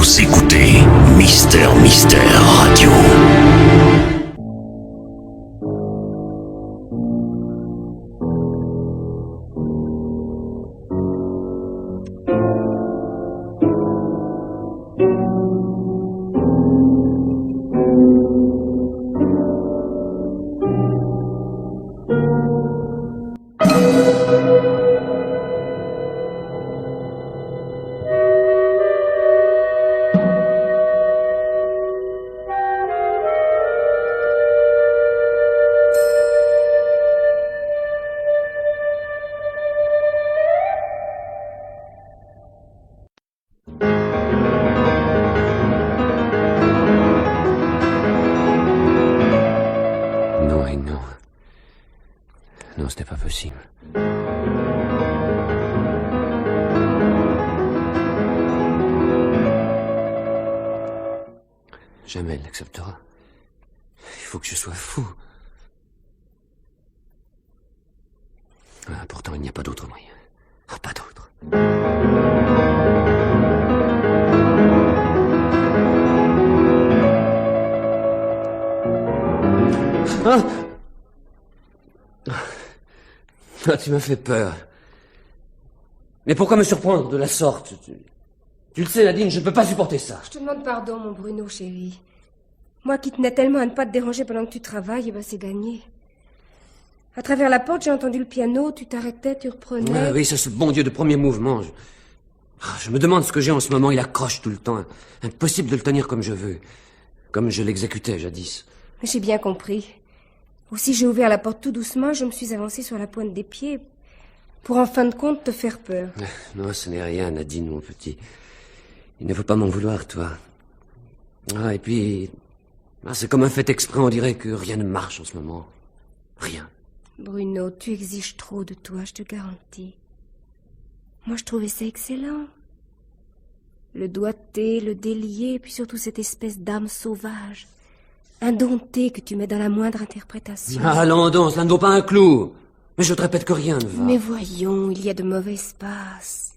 Vous écoutez Mister Radio. Non, c'était pas possible. Jamais elle l'acceptera. Il faut que je sois fou. Ah, pourtant, il n'y a pas d'autre moyen. Ah, pas d'autre. Ah! Ah, tu m'as fait peur. Mais pourquoi me surprendre de la sorte? Tu le sais, Nadine, je ne peux pas supporter ça. Je te demande pardon, mon Bruno, chéri. Moi qui tenais tellement à ne pas te déranger pendant que tu travailles, c'est gagné. À travers la porte, j'ai entendu le piano, tu t'arrêtais, tu reprenais... Ah, oui, ça, ce bon Dieu de premier mouvement. Je me demande ce que j'ai en ce moment, il accroche tout le temps. Impossible de le tenir comme je veux. Comme je l'exécutais jadis. Mais j'ai bien compris. Aussi, j'ai ouvert la porte tout doucement, je me suis avancée sur la pointe des pieds pour, en fin de compte, te faire peur. Non, ce n'est rien, Nadine, mon petit. Il ne faut pas m'en vouloir, toi. Ah, et puis... c'est comme un fait exprès, on dirait que rien ne marche en ce moment. Rien. Bruno, tu exiges trop de toi, je te garantis. Moi, je trouvais ça excellent. Le doigté, le délié, et puis surtout cette espèce d'âme sauvage, indomptée que tu mets dans la moindre interprétation. Ah, allons donc, cela ne vaut pas un clou. Mais je te répète que rien ne va. Mais voyons, il y a de mauvaises passes.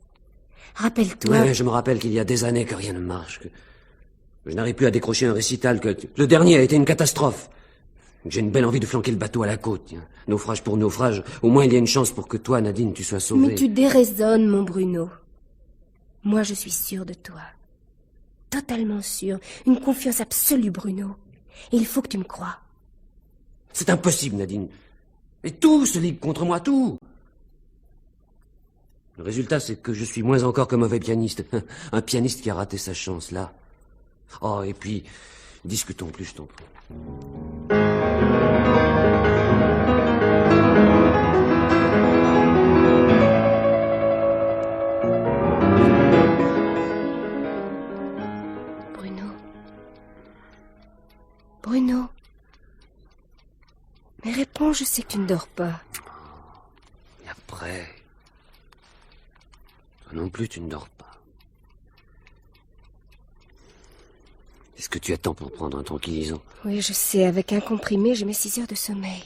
Rappelle-toi... Oui, je me rappelle qu'il y a des années que rien ne marche, que je n'arrive plus à décrocher un récital, que le dernier a été une catastrophe. J'ai une belle envie de flanquer le bateau à la côte. Tiens. Naufrage pour naufrage, au moins il y a une chance pour que toi, Nadine, tu sois sauvée. Mais tu déraisonnes, mon Bruno. Moi, je suis sûre de toi. Totalement sûre. Une confiance absolue, Bruno. Et il faut que tu me crois. C'est impossible, Nadine. Et tout se ligue contre moi, tout. Le résultat, c'est que je suis moins encore qu'un mauvais pianiste. Un pianiste qui a raté sa chance, là. Oh, et puis, discutons plus, je t'en prie. Bruno. Mais réponds, je sais que tu ne dors pas. Et après... Toi non plus, tu ne dors pas. Est-ce que tu attends pour prendre un tranquillisant? Oui, je sais, avec un comprimé, je mets 6 heures de sommeil.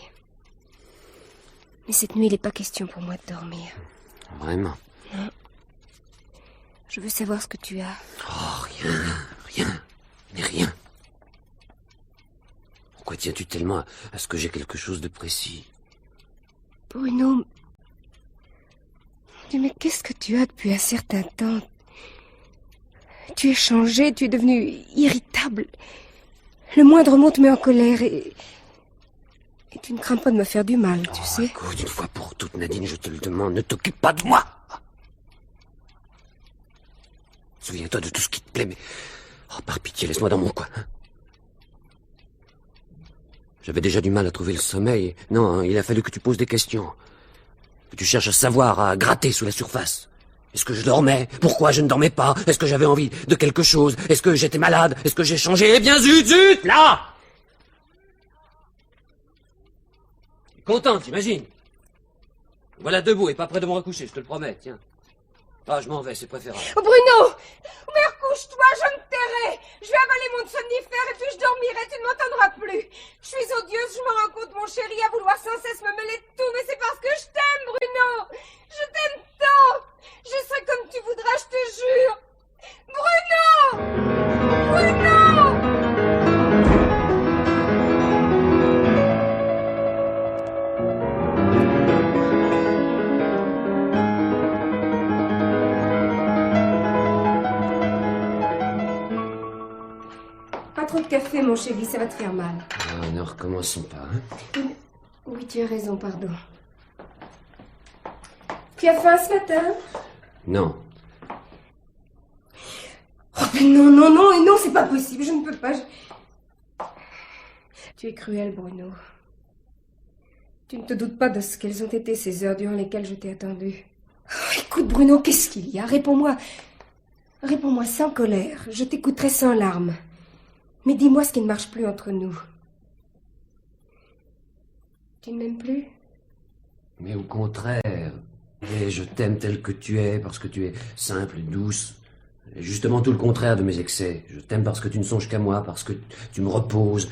Mais cette nuit, il n'est pas question pour moi de dormir. Vraiment? Non. Je veux savoir ce que tu as. Oh, rien. Pourquoi tiens-tu tellement à ce que j'ai quelque chose de précis? Bruno... Mais qu'est-ce que tu as depuis un certain temps? Tu es changé, tu es devenu irritable. Le moindre mot te met en colère et tu ne crains pas de me faire du mal, tu sais. Écoute, une fois pour toutes, Nadine, je te le demande, ne t'occupe pas de moi. Souviens-toi de tout ce qui te plaît, mais... Oh, par pitié, laisse-moi dans mon coin. Hein. J'avais déjà du mal à trouver le sommeil. Non, il a fallu que tu poses des questions. Que tu cherches à savoir, à gratter sous la surface. Est-ce que je dormais? Pourquoi je ne dormais pas? Est-ce que j'avais envie de quelque chose? Est-ce que j'étais malade? Est-ce que j'ai changé? Eh bien, zut, là! Tu es content, t'imagines? Voilà debout et pas près de me recoucher, je te le promets, tiens. Ah, je m'en vais, c'est préférable. Oh, Bruno! Mais recouche-toi, je me tairai. Je vais avaler mon somnifère et puis je dormirai, tu ne m'entendras plus. Je suis odieuse, je me rends compte, mon chéri, à vouloir sans cesse me mêler de tout, mais c'est parce que je t'aime, Bruno. Je t'aime tant. Je serai comme tu voudras, je te jure. Bruno! café, mon chéri, ça va te faire mal. Ah, ne recommençons pas, hein. Oui, tu as raison, pardon. Tu as faim ce matin? Non. Oh, mais non, non, non, et non, c'est pas possible, je ne peux pas. Tu es cruel, Bruno. Tu ne te doutes pas de ce qu'elles ont été ces heures durant lesquelles je t'ai attendu. Oh, écoute, Bruno, qu'est-ce qu'il y a? Réponds-moi. Réponds-moi sans colère. Je t'écouterai sans larmes. Mais dis-moi ce qui ne marche plus entre nous. Tu ne m'aimes plus? Mais au contraire. Et je t'aime tel que tu es, parce que tu es simple, douce. Et justement tout le contraire de mes excès. Je t'aime parce que tu ne songes qu'à moi, parce que tu me reposes.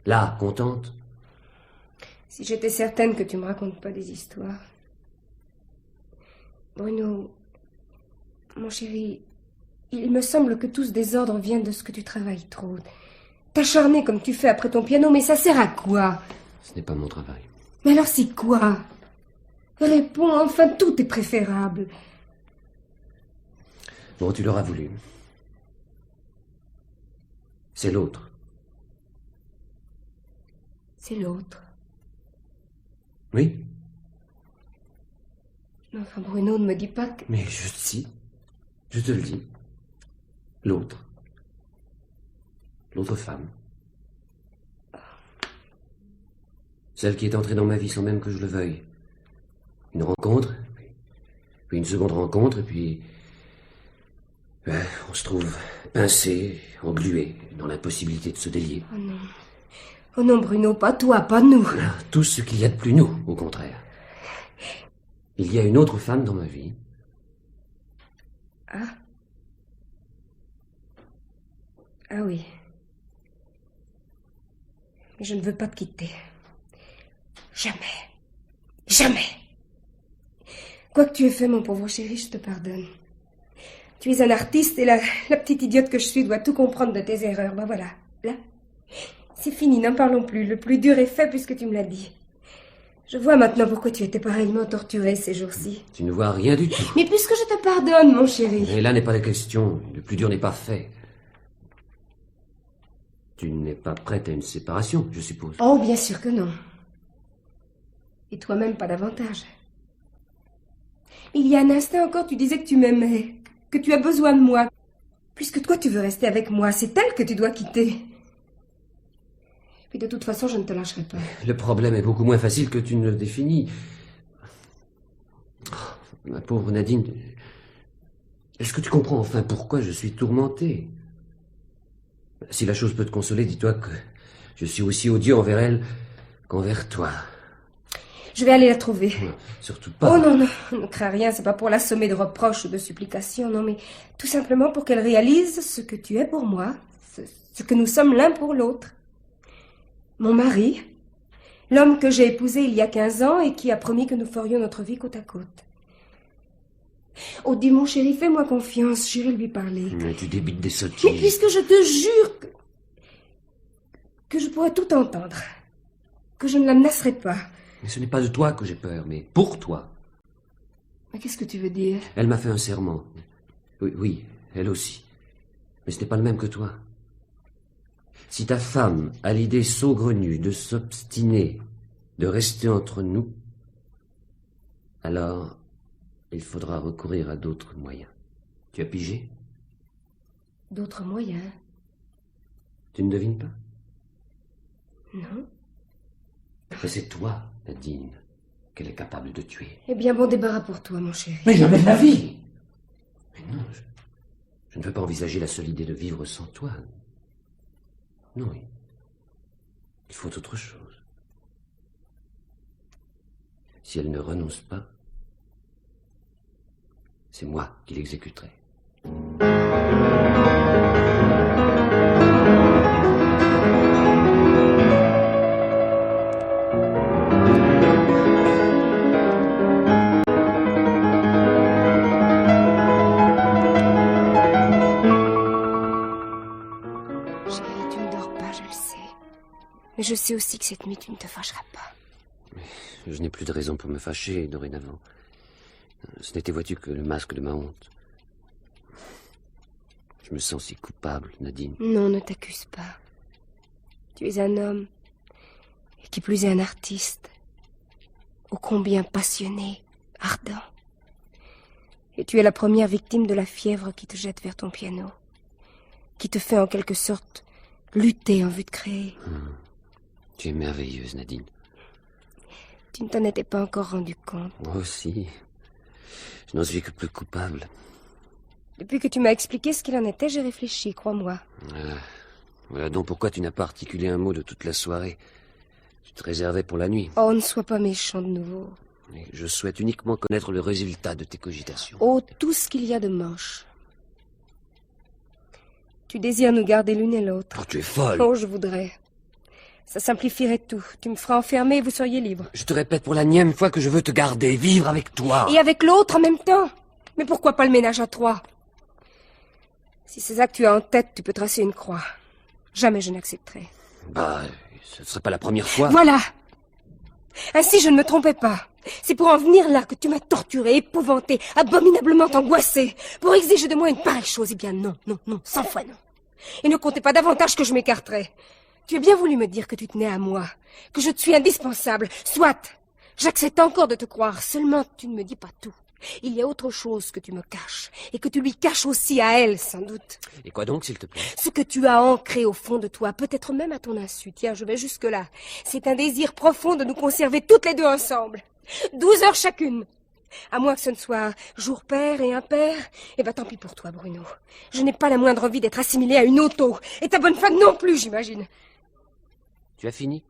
Là, contente. Si j'étais certaine que tu me racontes pas des histoires. Bruno, mon chéri, il me semble que tout ce désordre vient de ce que tu travailles trop. T'acharner comme tu fais après ton piano, mais ça sert à quoi? Ce n'est pas mon travail. Mais alors c'est quoi? Réponds, enfin, tout est préférable. Bon, tu l'auras voulu. C'est l'autre. C'est l'autre. Oui? Enfin, Bruno, ne me dis pas que... Mais je te le dis. L'autre. L'autre femme. Celle qui est entrée dans ma vie sans même que je le veuille. Une rencontre, puis une seconde rencontre, et puis... on se trouve pincé, englué, dans l'impossibilité de se délier. Oh non. Oh non, Bruno, pas toi, pas nous. Tout ce qu'il y a de plus nous, au contraire. Il y a une autre femme dans ma vie. Ah? Ah oui. Mais je ne veux pas te quitter. Jamais. Jamais. Quoi que tu aies fait, mon pauvre chéri, je te pardonne. Tu es un artiste et la petite idiote que je suis doit tout comprendre de tes erreurs. Ben voilà, là. C'est fini, n'en parlons plus. Le plus dur est fait puisque tu me l'as dit. Je vois maintenant pourquoi tu étais pareillement torturé ces jours-ci. Tu ne vois rien du tout. Mais puisque je te pardonne, mon chéri. Et là n'est pas la question. Le plus dur n'est pas fait. Tu n'es pas prête à une séparation, je suppose. Oh, bien sûr que non. Et toi-même, pas davantage. Il y a un instant encore, tu disais que tu m'aimais, que tu as besoin de moi. Puisque toi, tu veux rester avec moi, c'est elle que tu dois quitter. Et puis de toute façon, je ne te lâcherai pas. Le problème est beaucoup moins facile que tu ne le définis. Oh, ma pauvre Nadine, est-ce que tu comprends enfin pourquoi je suis tourmenté? Si la chose peut te consoler, dis-toi que je suis aussi odieux envers elle qu'envers toi. Je vais aller la trouver. Non, surtout pas. Oh non, non, ne crains rien, c'est pas pour l'assommer de reproches ou de supplications, non, mais tout simplement pour qu'elle réalise ce que tu es pour moi, ce que nous sommes l'un pour l'autre. Mon mari, l'homme que j'ai épousé il y a 15 ans et qui a promis que nous ferions notre vie côte à côte. Oh, dis mon chéri, fais-moi confiance, j'irai lui parler. Mais tu débites des sottises. Mais puisque je te jure que je pourrais tout entendre, que je ne la menacerai pas. Mais ce n'est pas de toi que j'ai peur, mais pour toi. Mais qu'est-ce que tu veux dire? Elle m'a fait un serment. Oui, elle aussi. Mais ce n'est pas le même que toi. Si ta femme a l'idée saugrenue de s'obstiner, de rester entre nous, alors il faudra recourir à d'autres moyens. Tu as pigé? D'autres moyens? Tu ne devines pas? Non. Mais c'est toi, Nadine, qu'elle est capable de tuer. Eh bien, bon débarras pour toi, mon chéri. Mais jamais de la vie! Mais non, je ne veux pas envisager la seule idée de vivre sans toi. Non, il faut autre chose. Si elle ne renonce pas, c'est moi qui l'exécuterai. Mais je sais aussi que cette nuit, tu ne te fâcheras pas. Je n'ai plus de raison pour me fâcher dorénavant. Ce n'était, vois-tu, que le masque de ma honte. Je me sens si coupable, Nadine. Non, ne t'accuse pas. Tu es un homme, et qui plus est un artiste, ô combien passionné, ardent. Et tu es la première victime de la fièvre qui te jette vers ton piano, qui te fait en quelque sorte lutter en vue de créer. Tu es merveilleuse, Nadine. Tu ne t'en étais pas encore rendu compte. Moi aussi. Je n'en suis que plus coupable. Depuis que tu m'as expliqué ce qu'il en était, j'ai réfléchi, crois-moi. Voilà donc pourquoi tu n'as pas articulé un mot de toute la soirée. Tu te réservais pour la nuit. Oh, ne sois pas méchant de nouveau. Et je souhaite uniquement connaître le résultat de tes cogitations. Oh, tout ce qu'il y a de moche. Tu désires nous garder l'une et l'autre. Oh, tu es folle. Oh, je voudrais. Ça simplifierait tout. Tu me feras enfermer et vous seriez libre. Je te répète pour la nième fois que je veux te garder, vivre avec toi. Et avec l'autre en même temps. Mais pourquoi pas le ménage à trois? Si c'est ça que tu as en tête, tu peux tracer une croix. Jamais je n'accepterai. Bah, ce ne serait pas la première fois. Voilà. Ainsi, je ne me trompais pas. C'est pour en venir là que tu m'as torturé, épouvanté, abominablement angoissé, pour exiger de moi une pareille chose. Eh bien non, non, non, 100 fois non. Et ne comptez pas davantage que je m'écarterai. Tu as bien voulu me dire que tu tenais à moi, que je te suis indispensable. Soit, j'accepte encore de te croire, seulement tu ne me dis pas tout. Il y a autre chose que tu me caches, et que tu lui caches aussi à elle, sans doute. Et quoi donc, s'il te plaît? Ce que tu as ancré au fond de toi, peut-être même à ton insu. Tiens, je vais jusque-là. C'est un désir profond de nous conserver toutes les deux ensemble. 12 heures chacune. À moins que ce ne soit jour pair et impair, eh ben tant pis pour toi, Bruno. Je n'ai pas la moindre envie d'être assimilée à une auto. Et ta bonne femme non plus, j'imagine. Tu as fini?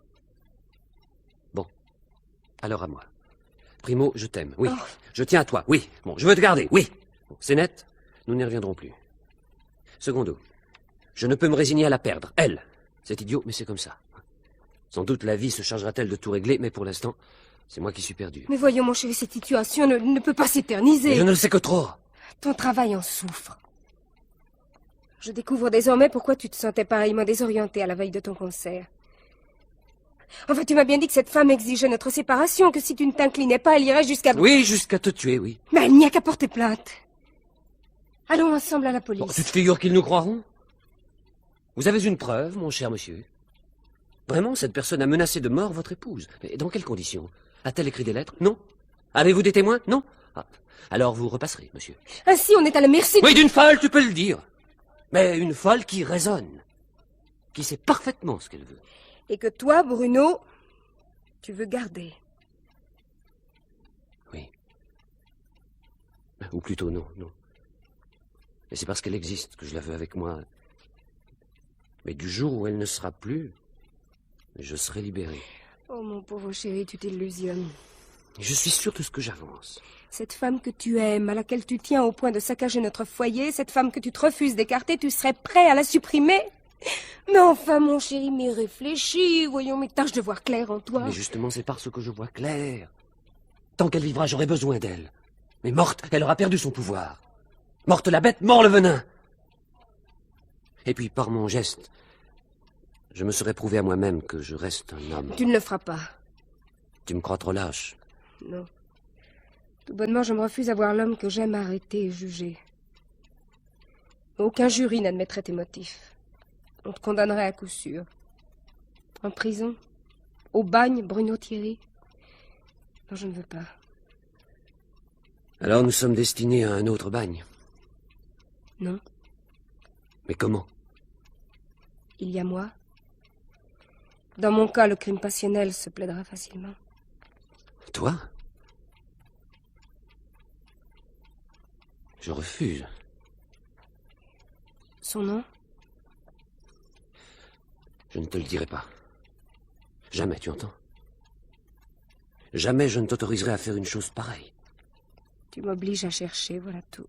Bon. Alors à moi. Primo, je t'aime, oui. Oh. Je tiens à toi, oui. Bon, je veux te garder, oui. Bon, c'est net, nous n'y reviendrons plus. Secondo, je ne peux me résigner à la perdre, elle. C'est idiot, mais c'est comme ça. Sans doute la vie se chargera-t-elle de tout régler, mais pour l'instant, c'est moi qui suis perdu. Mais voyons, mon chéri, cette situation ne peut pas s'éterniser. Mais je ne le sais que trop. Ton travail en souffre. Je découvre désormais pourquoi tu te sentais pareillement désorienté à la veille de ton concert. Enfin, tu m'as bien dit que cette femme exigeait notre séparation, que si tu ne t'inclinais pas, elle irait jusqu'à... Oui, jusqu'à te tuer, oui. Mais elle n'y a qu'à porter plainte. Allons ensemble à la police. Bon, tu te figures qu'ils nous croiront? Vous avez une preuve, mon cher monsieur? Vraiment, cette personne a menacé de mort votre épouse. Mais dans quelles conditions? A-t-elle écrit des lettres? Non. Avez-vous des témoins? Non. Ah, alors vous repasserez, monsieur. Ainsi, on est à la merci... Oui, d'une folle, tu peux le dire. Mais une folle qui raisonne. Qui sait parfaitement ce qu'elle veut. Et que toi, Bruno, tu veux garder. Oui. Ou plutôt non, non. Et c'est parce qu'elle existe que je la veux avec moi. Mais du jour où elle ne sera plus, je serai libéré. Oh, mon pauvre chéri, tu t'illusionnes. Je suis sûr de ce que j'avance. Cette femme que tu aimes, à laquelle tu tiens au point de saccager notre foyer, cette femme que tu te refuses d'écarter, tu serais prêt à la supprimer? Mais enfin, mon chéri, mais réfléchis, voyons, mais tâche de voir clair en toi. Mais justement, c'est parce que je vois clair. Tant qu'elle vivra, j'aurai besoin d'elle. Mais morte, elle aura perdu son pouvoir. Morte la bête, mort le venin. Et puis, par mon geste, je me serais prouvé à moi-même que je reste un homme. Tu ne le feras pas. Tu me crois trop lâche? Non. Tout bonnement, je me refuse à voir l'homme que j'aime arrêter et juger. Aucun jury n'admettrait tes motifs. On te condamnerait à coup sûr. En prison? Au bagne, Bruno Thierry? Non, je ne veux pas. Alors nous sommes destinés à un autre bagne. Non. Mais comment? Il y a moi. Dans mon cas, le crime passionnel se plaidera facilement. Toi? Je refuse. Son nom? Je ne te le dirai pas. Jamais, tu entends? Jamais je ne t'autoriserai à faire une chose pareille. Tu m'obliges à chercher, voilà tout.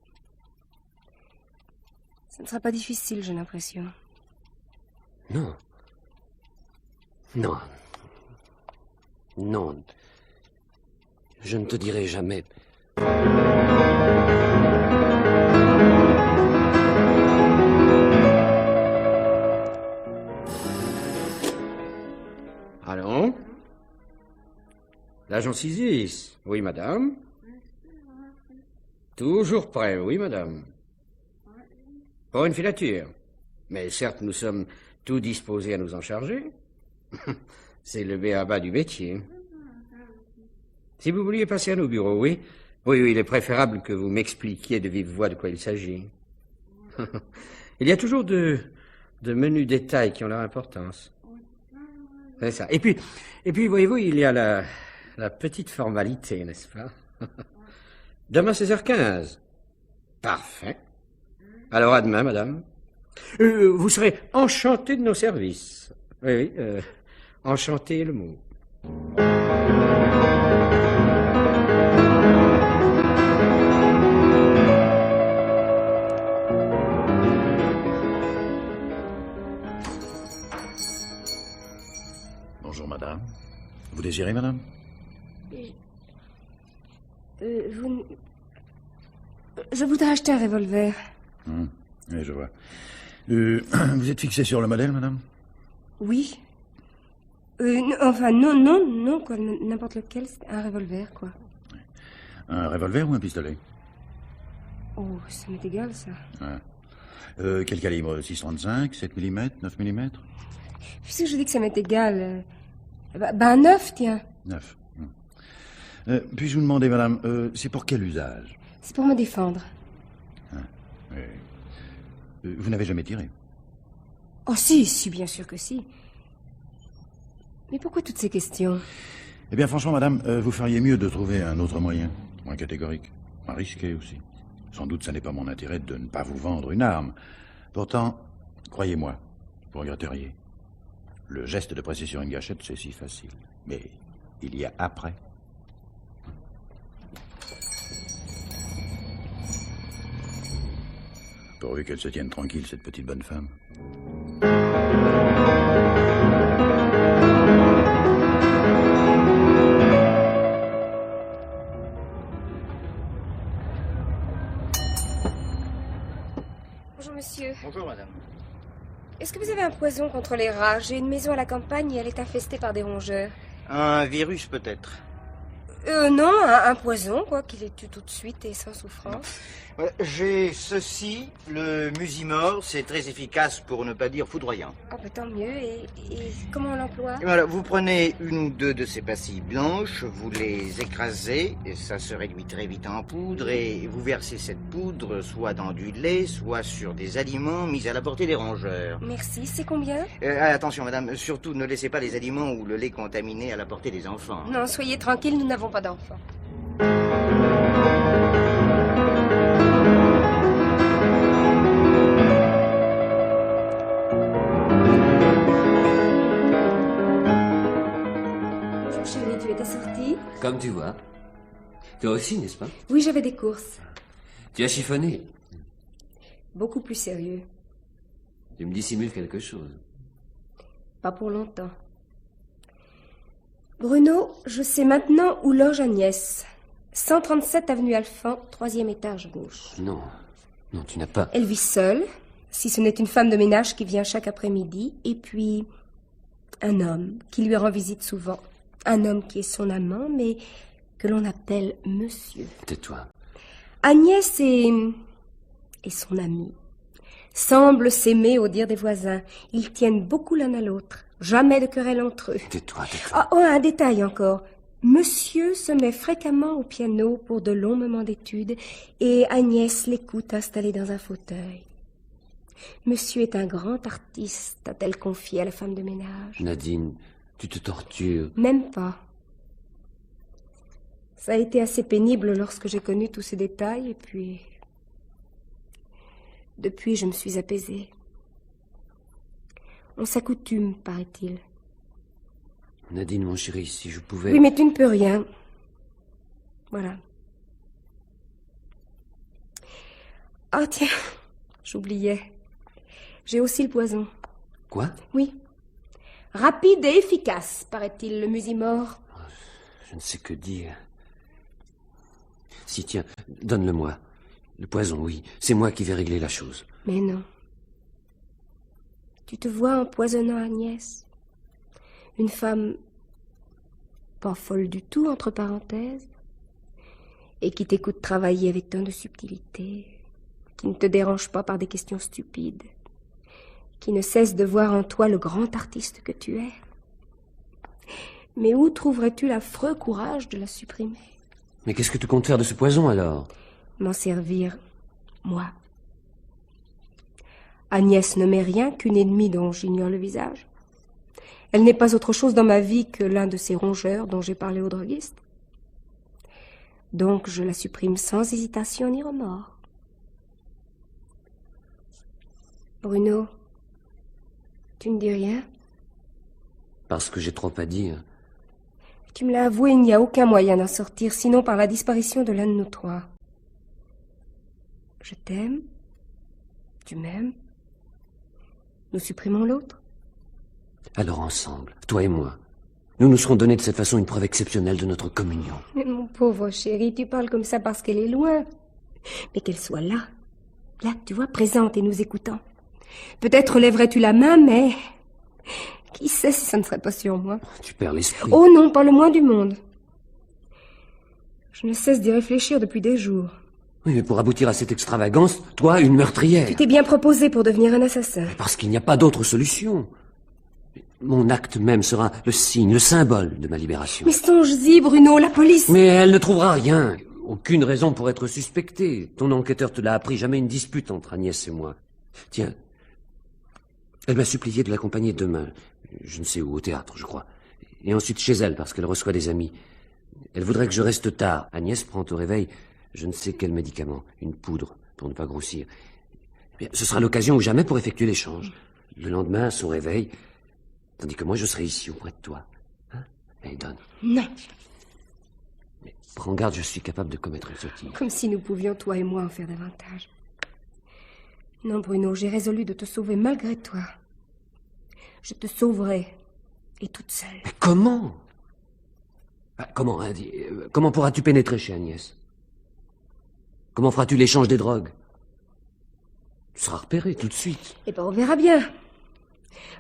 Ce ne sera pas difficile, j'ai l'impression. Non. Non. Non. Je ne te dirai jamais. Allons. L'agent Sisis. Oui, madame. Toujours prêt, oui, madame. Pour une filature. Mais certes, nous sommes tout disposés à nous en charger. C'est le b.a.-ba du métier. Si vous vouliez passer à nos bureaux, oui? Oui, il est préférable que vous m'expliquiez de vive voix de quoi il s'agit. Il y a toujours de menus détails qui ont leur importance. C'est ça. Et puis, voyez-vous, il y a la petite formalité, n'est-ce pas? Demain, 16h15. Parfait. Alors, à demain, madame. Vous serez enchanté de nos services. Oui, enchanté est le mot. Bonjour, madame. Vous désirez, madame? Je voudrais acheter un revolver. Oui, je vois. Vous êtes fixé sur le modèle, madame? Oui. Non, quoi. N'importe lequel, c'est un revolver, quoi. Un revolver ou un pistolet? Oh, ça m'est égal, ça. Quel calibre? 6,35, 7 mm, 9 mm? Puisque je dis que ça m'est égal... un 9, tiens. 9. Puis-je vous demander, madame, c'est pour quel usage? C'est pour me défendre. Oui. Vous n'avez jamais tiré? Oh, si, bien sûr que si. Mais pourquoi toutes ces questions? Eh bien, franchement, madame, vous feriez mieux de trouver un autre moyen, moins catégorique, moins risqué aussi. Sans doute, ça n'est pas mon intérêt de ne pas vous vendre une arme. Pourtant, croyez-moi, vous regretteriez. Le geste de presser sur une gâchette, c'est si facile. Mais il y a après. Pourvu qu'elle se tienne tranquille, cette petite bonne femme. Bonjour, monsieur. Bonjour, madame. Est-ce que vous avez un poison contre les rats? J'ai une maison à la campagne et elle est infestée par des rongeurs. Un virus, peut-être. Non, un poison, quoi, qui les tue tout de suite et sans souffrance. J'ai ceci, le Musimor, c'est très efficace pour ne pas dire foudroyant. Ah, tant mieux. Et comment on l'emploie? Voilà, vous prenez une ou deux de ces pastilles blanches, vous les écrasez, et ça se réduit très vite en poudre, et vous versez cette poudre soit dans du lait, soit sur des aliments mis à la portée des rongeurs. Merci, c'est combien? Attention, madame, surtout ne laissez pas les aliments ou le lait contaminé à la portée des enfants. Non, soyez tranquille, nous n'avons pas d'enfants. Bonjour chérie, tu étais sortie? Comme tu vois. Toi aussi, n'est-ce pas? Oui, j'avais des courses. Tu as chiffonné. Beaucoup plus sérieux. Tu me dissimules quelque chose. Pas pour longtemps. Bruno, je sais maintenant où loge Agnès. 137 avenue Alphand, 3e étage à gauche. Non, tu n'as pas... Elle vit seule, si ce n'est une femme de ménage qui vient chaque après-midi, et puis un homme qui lui rend visite souvent. Un homme qui est son amant, mais que l'on appelle monsieur. Tais-toi. Agnès et son ami semblent s'aimer au dire des voisins. Ils tiennent beaucoup l'un à l'autre. Jamais de querelle entre eux. Tais-toi. Un détail encore. Monsieur se met fréquemment au piano pour de longs moments d'étude et Agnès l'écoute installée dans un fauteuil. Monsieur est un grand artiste, a-t-elle confié à la femme de ménage. Nadine, tu te tortures. Même pas. Ça a été assez pénible lorsque j'ai connu tous ces détails et puis... Depuis, je me suis apaisée. On s'accoutume, paraît-il. Nadine, mon chéri, si je pouvais... Oui, mais tu ne peux rien. Voilà. Ah, tiens, j'oubliais. J'ai aussi le poison. Quoi? Oui. Rapide et efficace, paraît-il, le Musimor. Je ne sais que dire. Si, tiens, donne-le-moi. Le poison, oui. C'est moi qui vais régler la chose. Mais non. Tu te vois empoisonnant Agnès. Une femme pas folle du tout, entre parenthèses, et qui t'écoute travailler avec tant de subtilité, qui ne te dérange pas par des questions stupides, qui ne cesse de voir en toi le grand artiste que tu es. Mais où trouverais-tu l'affreux courage de la supprimer? Mais qu'est-ce que tu comptes faire de ce poison, alors? M'en servir, moi. Agnès ne m'est rien qu'une ennemie dont j'ignore le visage. Elle n'est pas autre chose dans ma vie que l'un de ces rongeurs dont j'ai parlé au droguiste. Donc je la supprime sans hésitation ni remords. Bruno, tu ne dis rien? Parce que j'ai trop à dire. Tu me l'as avoué, il n'y a aucun moyen d'en sortir, sinon par la disparition de l'un de nous trois. Je t'aime, tu m'aimes, nous supprimons l'autre. Alors ensemble, toi et moi, nous nous serons donné de cette façon une preuve exceptionnelle de notre communion. Mais mon pauvre chéri, tu parles comme ça parce qu'elle est loin. Mais qu'elle soit là, tu vois, présente et nous écoutant. Peut-être lèverais-tu la main, mais... Qui sait si ça ne serait pas sur moi? Tu perds l'esprit. Oh non, pas le moins du monde. Je ne cesse d'y réfléchir depuis des jours. Oui, mais pour aboutir à cette extravagance, toi, une meurtrière. Tu t'es bien proposé pour devenir un assassin. Parce qu'il n'y a pas d'autre solution. Mon acte même sera le signe, le symbole de ma libération. Mais songe-y, Bruno, la police... Mais elle ne trouvera rien. Aucune raison pour être suspectée. Ton enquêteur te l'a appris, jamais une dispute entre Agnès et moi. Tiens, elle m'a supplié de l'accompagner demain. Je ne sais où, au théâtre, je crois. Et ensuite chez elle, parce qu'elle reçoit des amis. Elle voudrait que je reste tard. Agnès prend au réveil je ne sais quel médicament, une poudre, pour ne pas grossir. Bien, ce sera l'occasion ou jamais pour effectuer l'échange. Le lendemain, à son réveil, tandis que moi je serai ici auprès de toi. Hein? Allez, donne. Non. Mais prends garde, je suis capable de commettre une sottise. Comme si nous pouvions, toi et moi, en faire davantage. Non, Bruno, j'ai résolu de te sauver malgré toi. Je te sauverai, et toute seule. Mais comment? Comment, hein, comment pourras-tu pénétrer chez Agnès? Comment feras-tu l'échange des drogues? Tu seras repéré tout de suite. Eh ben, on verra bien.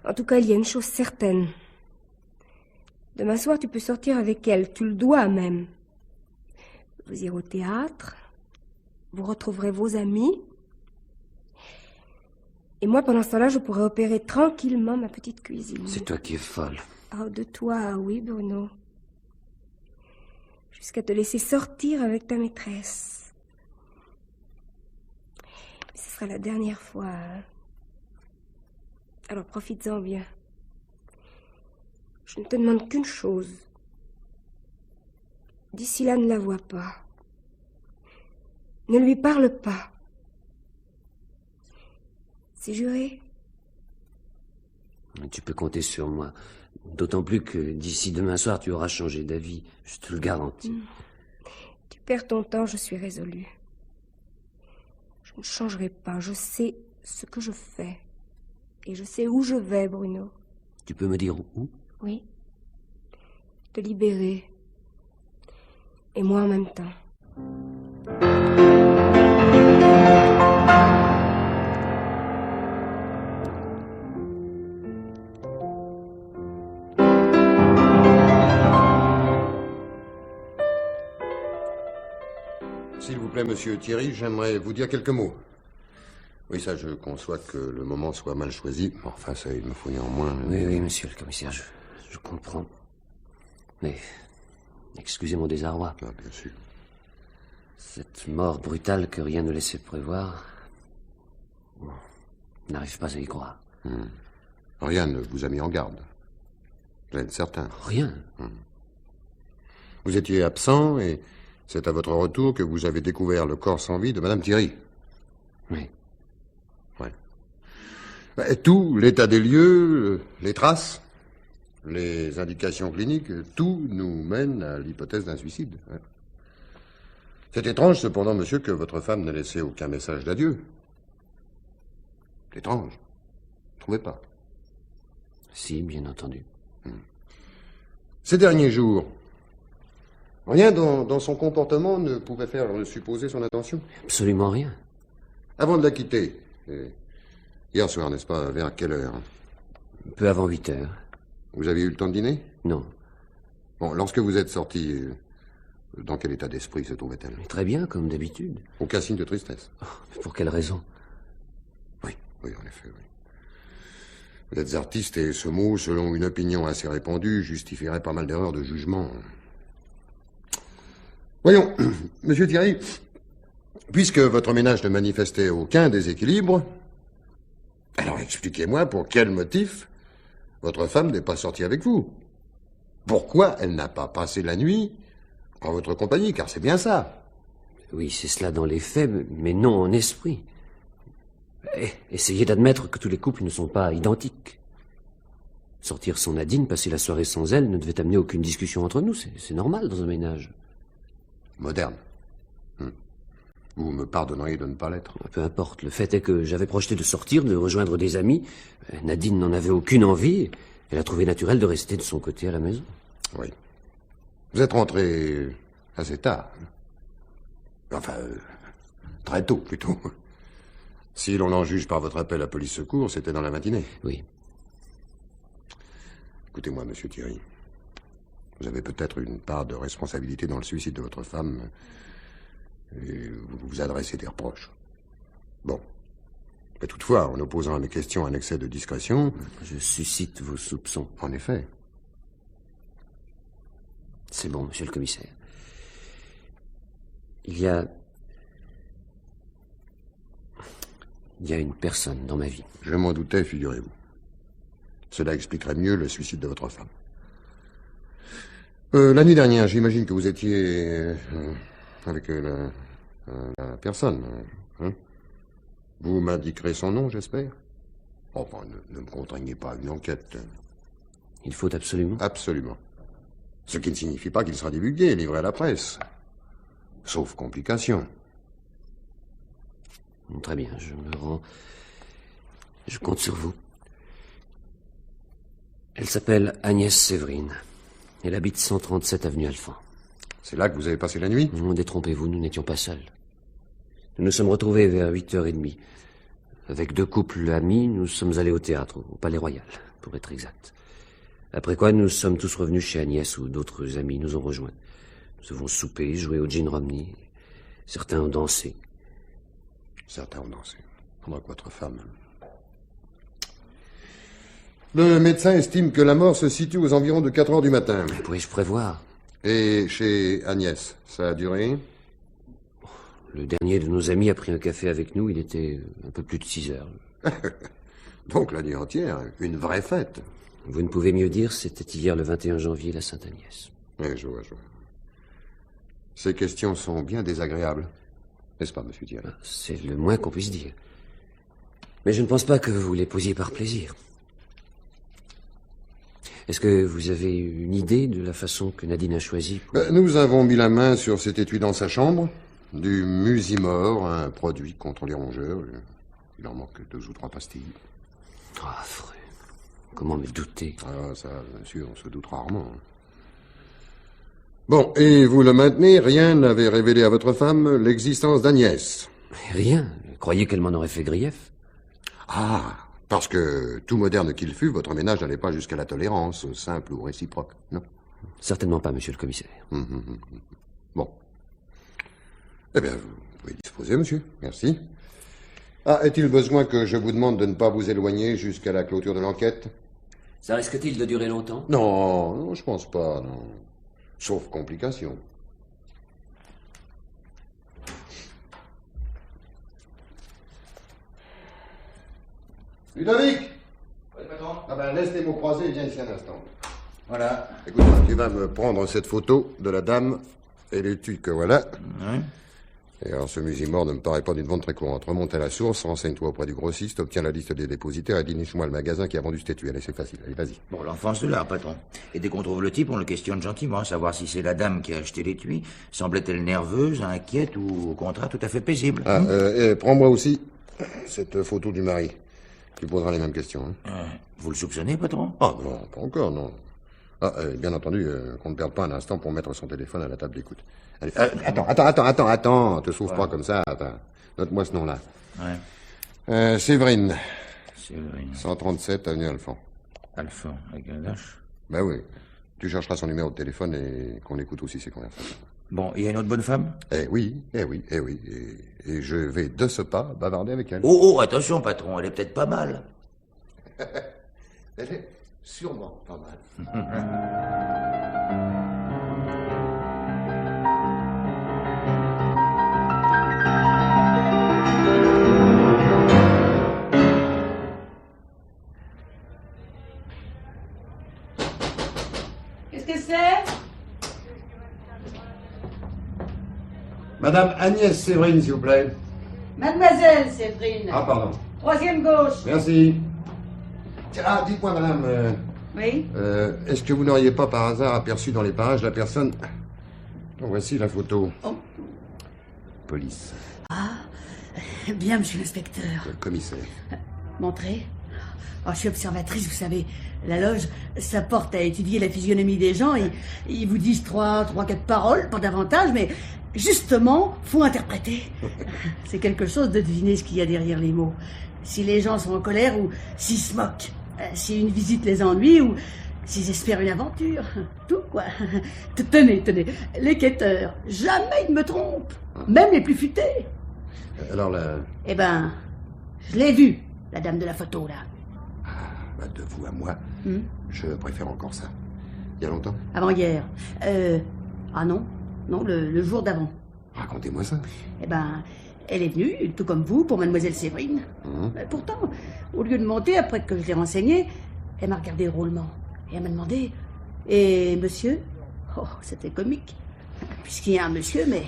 En tout cas, il y a une chose certaine. Demain soir, tu peux sortir avec elle. Tu le dois même. Vous irez au théâtre. Vous retrouverez vos amis. Et moi, pendant ce temps-là, je pourrai opérer tranquillement ma petite cuisine. C'est toi qui es folle. Oh, de toi, oui, Bruno. Jusqu'à te laisser sortir avec ta maîtresse. Mais ce sera la dernière fois, hein. Alors profites-en bien. Je ne te demande qu'une chose. D'ici là, ne la vois pas. Ne lui parle pas. C'est juré? Tu peux compter sur moi. D'autant plus que d'ici demain soir, tu auras changé d'avis. Je te le garantis. Tu perds ton temps, je suis résolue. Je ne changerai pas. Je sais ce que je fais. Et je sais où je vais, Bruno. Tu peux me dire où? Oui. Te libérer. Et moi en même temps. S'il vous plaît, monsieur Thierry, j'aimerais vous dire quelques mots. Oui, ça, je conçois que le moment soit mal choisi. Bon, enfin, ça, il me faut néanmoins... Oui, monsieur le commissaire, je comprends. Mais, excusez mon désarroi. Ah, bien sûr. Cette mort brutale que rien ne laissait prévoir... n'arrive pas à y croire. Rien ne vous a mis en garde. Vous êtes certain? Rien. Vous étiez absent et c'est à votre retour que vous avez découvert le corps sans vie de Madame Thierry. Oui. Ouais. Tout, l'état des lieux, les traces, les indications cliniques, tout nous mène à l'hypothèse d'un suicide. Ouais. C'est étrange, cependant, monsieur, que votre femme n'ait laissé aucun message d'adieu. Étrange. Vous ne trouvez pas? Si, bien entendu. Ces derniers jours, rien dans son comportement ne pouvait faire supposer son intention? Absolument rien. Avant de la quitter, hier soir, n'est-ce pas? Vers quelle heure? Peu avant 8 heures. Vous avez eu le temps de dîner? Non. Bon, lorsque vous êtes sorti, dans quel état d'esprit se trouvait-elle? Très bien, comme d'habitude. Aucun signe de tristesse? Pour quelle raison? Oui, en effet, oui. Vous êtes artiste et ce mot, selon une opinion assez répandue, justifierait pas mal d'erreurs de jugement. Voyons, monsieur Thierry, puisque votre ménage ne manifestait aucun déséquilibre, alors expliquez-moi pour quel motif votre femme n'est pas sortie avec vous. Pourquoi elle n'a pas passé la nuit en votre compagnie, car c'est bien ça. Oui, c'est cela dans les faits, mais non en esprit. Essayez d'admettre que tous les couples ne sont pas identiques. Sortir sans Nadine, passer la soirée sans elle, ne devait amener aucune discussion entre nous. C'est normal dans un ménage. Moderne. Vous me pardonneriez de ne pas l'être. Peu importe. Le fait est que j'avais projeté de sortir, de rejoindre des amis. Nadine n'en avait aucune envie. Elle a trouvé naturel de rester de son côté à la maison. Oui. Vous êtes rentré assez tard. Enfin, très tôt, plutôt. Si l'on en juge par votre appel à police secours, c'était dans la matinée. Oui. Écoutez-moi, monsieur Thierry. Vous avez peut-être une part de responsabilité dans le suicide de votre femme. Et vous vous adressez des reproches. Bon. Mais toutefois, en opposant à mes questions un excès de discrétion... Je suscite vos soupçons. En effet. C'est bon, monsieur le commissaire. Il y a une personne dans ma vie. Je m'en doutais, figurez-vous. Cela expliquerait mieux le suicide de votre femme. La nuit dernière, j'imagine que vous étiez avec la personne. Hein? Vous m'indiquerez son nom, j'espère? Enfin, ne me contraignez pas à une enquête. Il faut absolument. Absolument. Ce qui ne signifie pas qu'il sera divulgué et livré à la presse. Sauf complications. Très bien, je me rends. Je compte sur vous. Elle s'appelle Agnès Séverine. Elle habite 137 avenue Alphand. C'est là que vous avez passé la nuit? Non, détrompez-vous, nous n'étions pas seuls. Nous nous sommes retrouvés vers 8h30. Avec 2 couples amis, nous sommes allés au théâtre, au Palais Royal, pour être exact. Après quoi, nous sommes tous revenus chez Agnès, où d'autres amis nous ont rejoints. Nous avons soupé, joué au gin Romney. Certains ont dansé. Certains ont dansé. Pendant que votre femme... Le médecin estime que la mort se situe aux environs de 4 heures du matin. Puis-je prévoir? Et chez Agnès, ça a duré? Le dernier de nos amis a pris un café avec nous, il était un peu plus de 6 heures. Donc la nuit entière, une vraie fête. Vous ne pouvez mieux dire, c'était hier le 21 janvier, la Sainte-Agnès. Oui, je vois. Ces questions sont bien désagréables. N'est-ce pas, monsieur Thierry? C'est le moins qu'on puisse dire. Mais je ne pense pas que vous les posiez par plaisir. Est-ce que vous avez une idée de la façon que Nadine a choisie pour... Nous avons mis la main sur cet étui dans sa chambre. Du Musimor, un produit contre les rongeurs. Il en manque 2 ou 3 pastilles. Oh, affreux. Comment me douter? Ah, ça, bien sûr, on se doute rarement. Bon, et vous le maintenez? Rien n'avait révélé à votre femme l'existence d'Agnès? Rien. Croyez qu'elle m'en aurait fait grief? Ah, parce que, tout moderne qu'il fût, votre ménage n'allait pas jusqu'à la tolérance, simple ou réciproque, non? Certainement pas, monsieur le commissaire. Bon. Eh bien, vous pouvez disposer, monsieur. Merci. Ah, est-il besoin que je vous demande de ne pas vous éloigner jusqu'à la clôture de l'enquête? Ça risque-t-il de durer longtemps? Non, je pense pas, non. Sauf complications. Ludovic! Oui, patron. Ah ben, laisse les mots croisés et viens ici un instant. Voilà. Écoute-moi, tu vas me prendre cette photo de la dame et l'étui que voilà. Oui. Et alors, ce Musimor ne me paraît pas d'une vente très courante. Remonte à la source, renseigne-toi auprès du grossiste, obtiens la liste des dépositaires et déniche-moi le magasin qui a vendu cet étui. Allez, c'est facile. Allez, vas-y. Bon, l'enfance de l'art, patron. Et dès qu'on trouve le type, on le questionne gentiment, savoir si c'est la dame qui a acheté l'étui. Semblait-elle nerveuse, inquiète ou, au contraire, tout à fait paisible? Ah, prends-moi aussi cette photo du mari. Tu poseras les mêmes questions. Hein. Vous le soupçonnez, patron? Ah, non, pas encore, non. Ah, bien entendu, qu'on ne perde pas un instant pour mettre son téléphone à la table d'écoute. Allez, attends, te sauve pas comme ça, attends. Note-moi ce nom-là. Ouais. Séverine. Séverine. 137 avenue Alphand. Alphand, avec un H. Ben oui. Tu chercheras son numéro de téléphone et qu'on écoute aussi ses conversations. Bon, il y a une autre bonne femme? Eh oui. Et je vais de ce pas bavarder avec elle. Oh, attention, patron, elle est peut-être pas mal. Elle est sûrement pas mal. Qu'est-ce que c'est? Madame Agnès Séverine, s'il vous plaît. Mademoiselle Séverine. Ah, pardon. Troisième gauche. Merci. Ah, dites-moi, madame, Oui? est-ce que vous n'auriez pas par hasard aperçu dans les parages la personne... Oh, voici la photo. Oh. Police. Bien, monsieur l'inspecteur. Le commissaire. Montrez. Oh, je suis observatrice, vous savez. La loge, ça porte à étudier la physionomie des gens et ils vous disent 4 paroles, pas davantage, mais justement, faut interpréter. C'est quelque chose de deviner ce qu'il y a derrière les mots. Si les gens sont en colère ou s'ils se moquent. Si une visite les ennuie ou s'ils espèrent une aventure. Tout, quoi. Tenez, les quêteurs, jamais ils ne me trompent. Même les plus futés. Alors, là... Eh ben, je l'ai vue, la dame de la photo, là. Bah, de vous à moi, je préfère encore ça. Il y a longtemps? Avant-hier. Ah non, le jour d'avant. Racontez-moi ça. Eh ben, elle est venue, tout comme vous, pour mademoiselle Séverine. Pourtant, au lieu de monter, après que je l'ai renseignée, elle m'a regardé drôlement. Et elle m'a demandé, et monsieur? Oh, c'était comique. Puisqu'il y a un monsieur, mais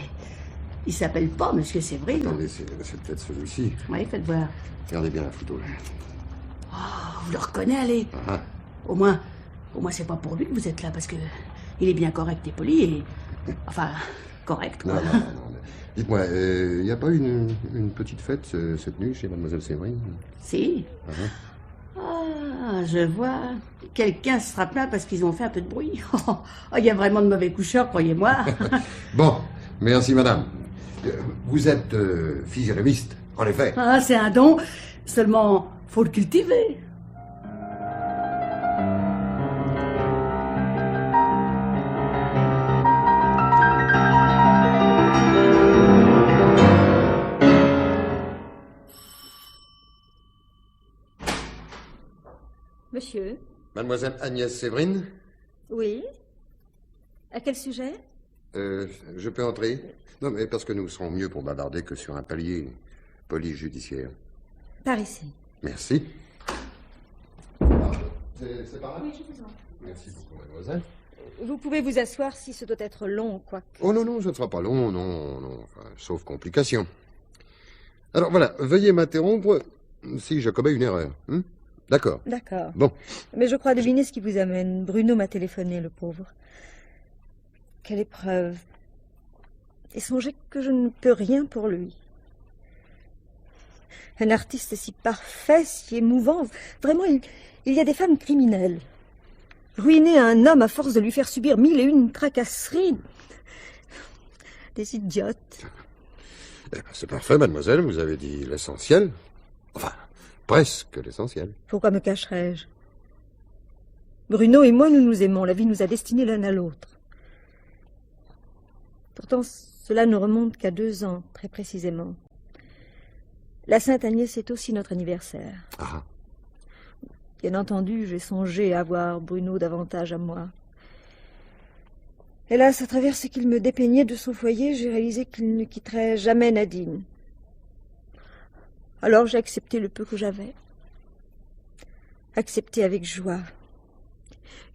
il s'appelle pas monsieur Séverine. Attendez, c'est peut-être celui-ci. Oui, faites voir. Regardez bien la photo, là. Oh, vous le reconnaissez, allez. Ah. Au moins c'est pas pour lui que vous êtes là, parce que il est bien correct et poli et... Enfin, correct, quoi. Non. Dites-moi, il n'y a pas une petite fête cette nuit chez mademoiselle Séverine? Si. Ah, je vois. Quelqu'un se sera plaint parce qu'ils ont fait un peu de bruit. Il y a vraiment de mauvais coucheurs, croyez-moi. Bon, merci madame. Vous êtes physionomiste, en effet. Ah, c'est un don. Seulement, faut le cultiver. Monsieur? Mademoiselle Agnès Séverine, Oui? À quel sujet? je peux entrer? Non, mais parce que nous serons mieux pour bavarder que sur un palier police judiciaire. Par ici. Merci. C'est par là? Oui, je vous en prie. Merci beaucoup, mademoiselle. Vous pouvez vous asseoir si ce doit être long, quoique. Oh non, ce ne sera pas long, non. Enfin, sauf complication. Alors voilà, veuillez m'interrompre si je commets une erreur. D'accord. D'accord. Bon. Mais je crois deviner ce qui vous amène. Bruno m'a téléphoné, le pauvre. Quelle épreuve. Et songez que je ne peux rien pour lui. Un artiste si parfait, si émouvant. Vraiment, il y a des femmes criminelles. Ruiner un homme à force de lui faire subir 1001 tracasseries. Des idiotes. Eh ben, c'est parfait, mademoiselle, vous avez dit l'essentiel. Enfin, presque l'essentiel. Pourquoi me cacherais-je? Bruno et moi, nous nous aimons. La vie nous a destinés l'un à l'autre. Pourtant, cela ne remonte qu'à 2 ans, très précisément. La Sainte Agnès est aussi notre anniversaire. Ah. Bien entendu, j'ai songé à avoir Bruno davantage à moi. Hélas, à travers ce qu'il me dépeignait de son foyer, j'ai réalisé qu'il ne quitterait jamais Nadine. Alors j'ai accepté le peu que j'avais. Accepté avec joie.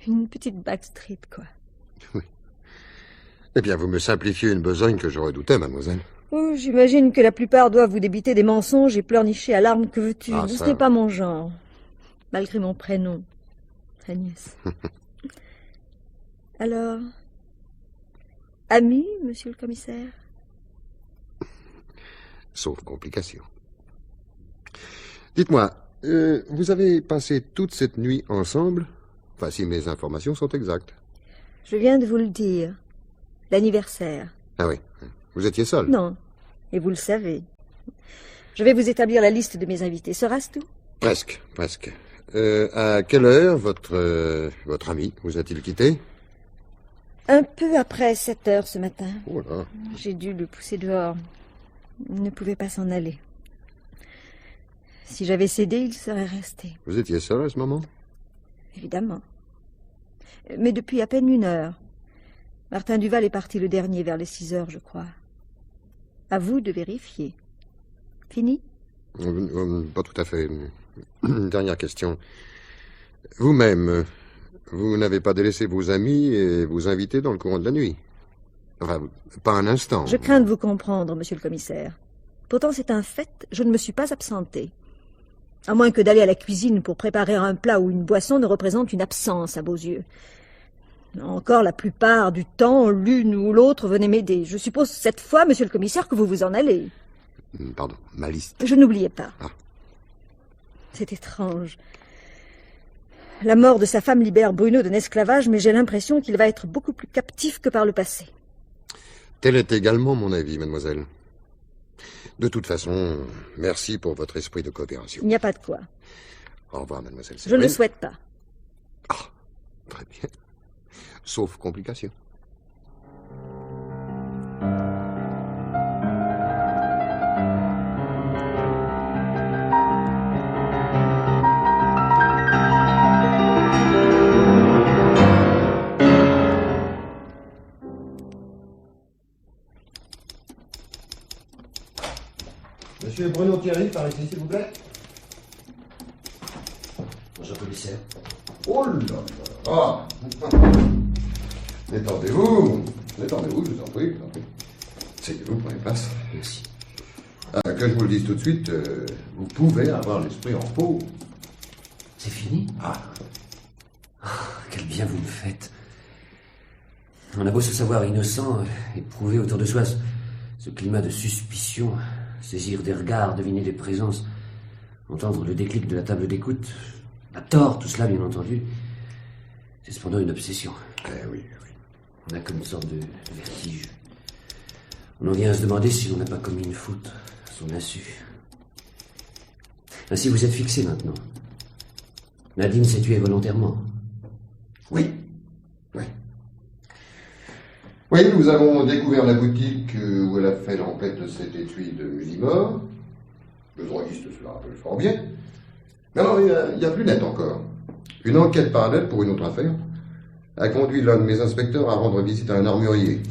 Une petite backstreet, quoi. Oui. Eh bien, vous me simplifiez une besogne que je redoutais, mademoiselle. Oh, j'imagine que la plupart doivent vous débiter des mensonges et pleurnicher à larmes. Que veux-tu? Ah, Ce ça... n'est pas mon genre. Malgré mon prénom. Agnès. Alors... Ami, monsieur le commissaire? Sauf complication. Dites-moi, vous avez passé toute cette nuit ensemble? Enfin, si mes informations sont exactes. Je viens de vous le dire. L'anniversaire. Ah oui. Vous étiez seul? Non. Et vous le savez. Je vais vous établir la liste de mes invités. Sera-ce tout? Presque. À quelle heure votre ami vous a-t-il quitté? Un peu après 7 heures ce matin. Oh là. J'ai dû le pousser dehors. Il ne pouvait pas s'en aller. Si j'avais cédé, il serait resté. Vous étiez seul à ce moment? Évidemment. Mais depuis à peine 1 heure. Martin Duval est parti le dernier vers les 6 heures, je crois. À vous de vérifier. Fini? Pas tout à fait. Dernière question. Vous-même, vous n'avez pas délaissé vos amis et vos invités dans le courant de la nuit? Enfin, pas un instant. Je crains de vous comprendre, monsieur le commissaire. Pourtant, c'est un fait, je ne me suis pas absentée. À moins que d'aller à la cuisine pour préparer un plat ou une boisson ne représente une absence à vos yeux. Encore la plupart du temps, l'une ou l'autre venait m'aider. Je suppose cette fois, monsieur le commissaire, que vous vous en allez. Pardon, ma liste. Je n'oubliais pas. Ah. C'est étrange. La mort de sa femme libère Bruno d'un esclavage, mais j'ai l'impression qu'il va être beaucoup plus captif que par le passé. Tel est également mon avis, mademoiselle. De toute façon, merci pour votre esprit de coopération. Il n'y a pas de quoi. Au revoir, mademoiselle. Je ne le souhaite pas. Ah, très bien. Sauf complication. Monsieur Bruno Thierry, par ici, s'il vous plaît. Bonjour, commissaire. Oh là là. Ah. Détendez-vous, je vous en prie. Asseyez-vous, prenez place. Merci. Que je vous le dise tout de suite, vous pouvez avoir l'esprit en repos. C'est fini? Ah. Quel bien vous me faites. On a beau se savoir innocent, éprouver autour de soi ce climat de suspicion, saisir des regards, deviner des présences, entendre le déclic de la table d'écoute, à tort, tout cela bien entendu, c'est cependant une obsession. Eh oui. On a comme une sorte de vertige. On en vient à se demander si on n'a pas commis une faute à son insu. Ainsi vous êtes fixé maintenant. Nadine s'est tuée volontairement. Oui. Oui, nous avons découvert la boutique où elle a fait l'enquête de cet étui de Musimor. Le droguiste se la rappelle fort bien. Mais alors, il y a plus net encore. Une enquête parallèle pour une autre affaire a conduit l'un de mes inspecteurs à rendre visite à un armurier.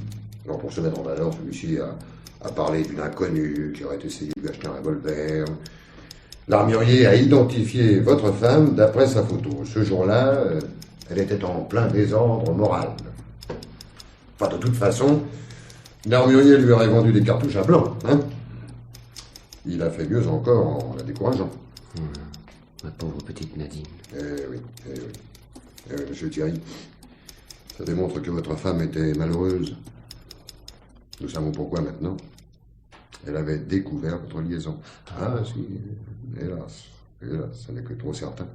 Alors, pour se mettre en valeur, celui-ci a parlé d'une inconnue qui aurait essayé de lui acheter un revolver. L'armurier a identifié votre femme d'après sa photo. Ce jour-là, elle était en plein désordre moral. Enfin, de toute façon, l'armurier lui aurait vendu des cartouches à blanc, hein. Il a fait mieux encore en la décourageant. Ma pauvre petite Nadine. Eh oui. Monsieur Thierry, ça démontre que votre femme était malheureuse. Nous savons pourquoi maintenant. Elle avait découvert votre liaison. Ah si, hélas, ça n'est que trop certain.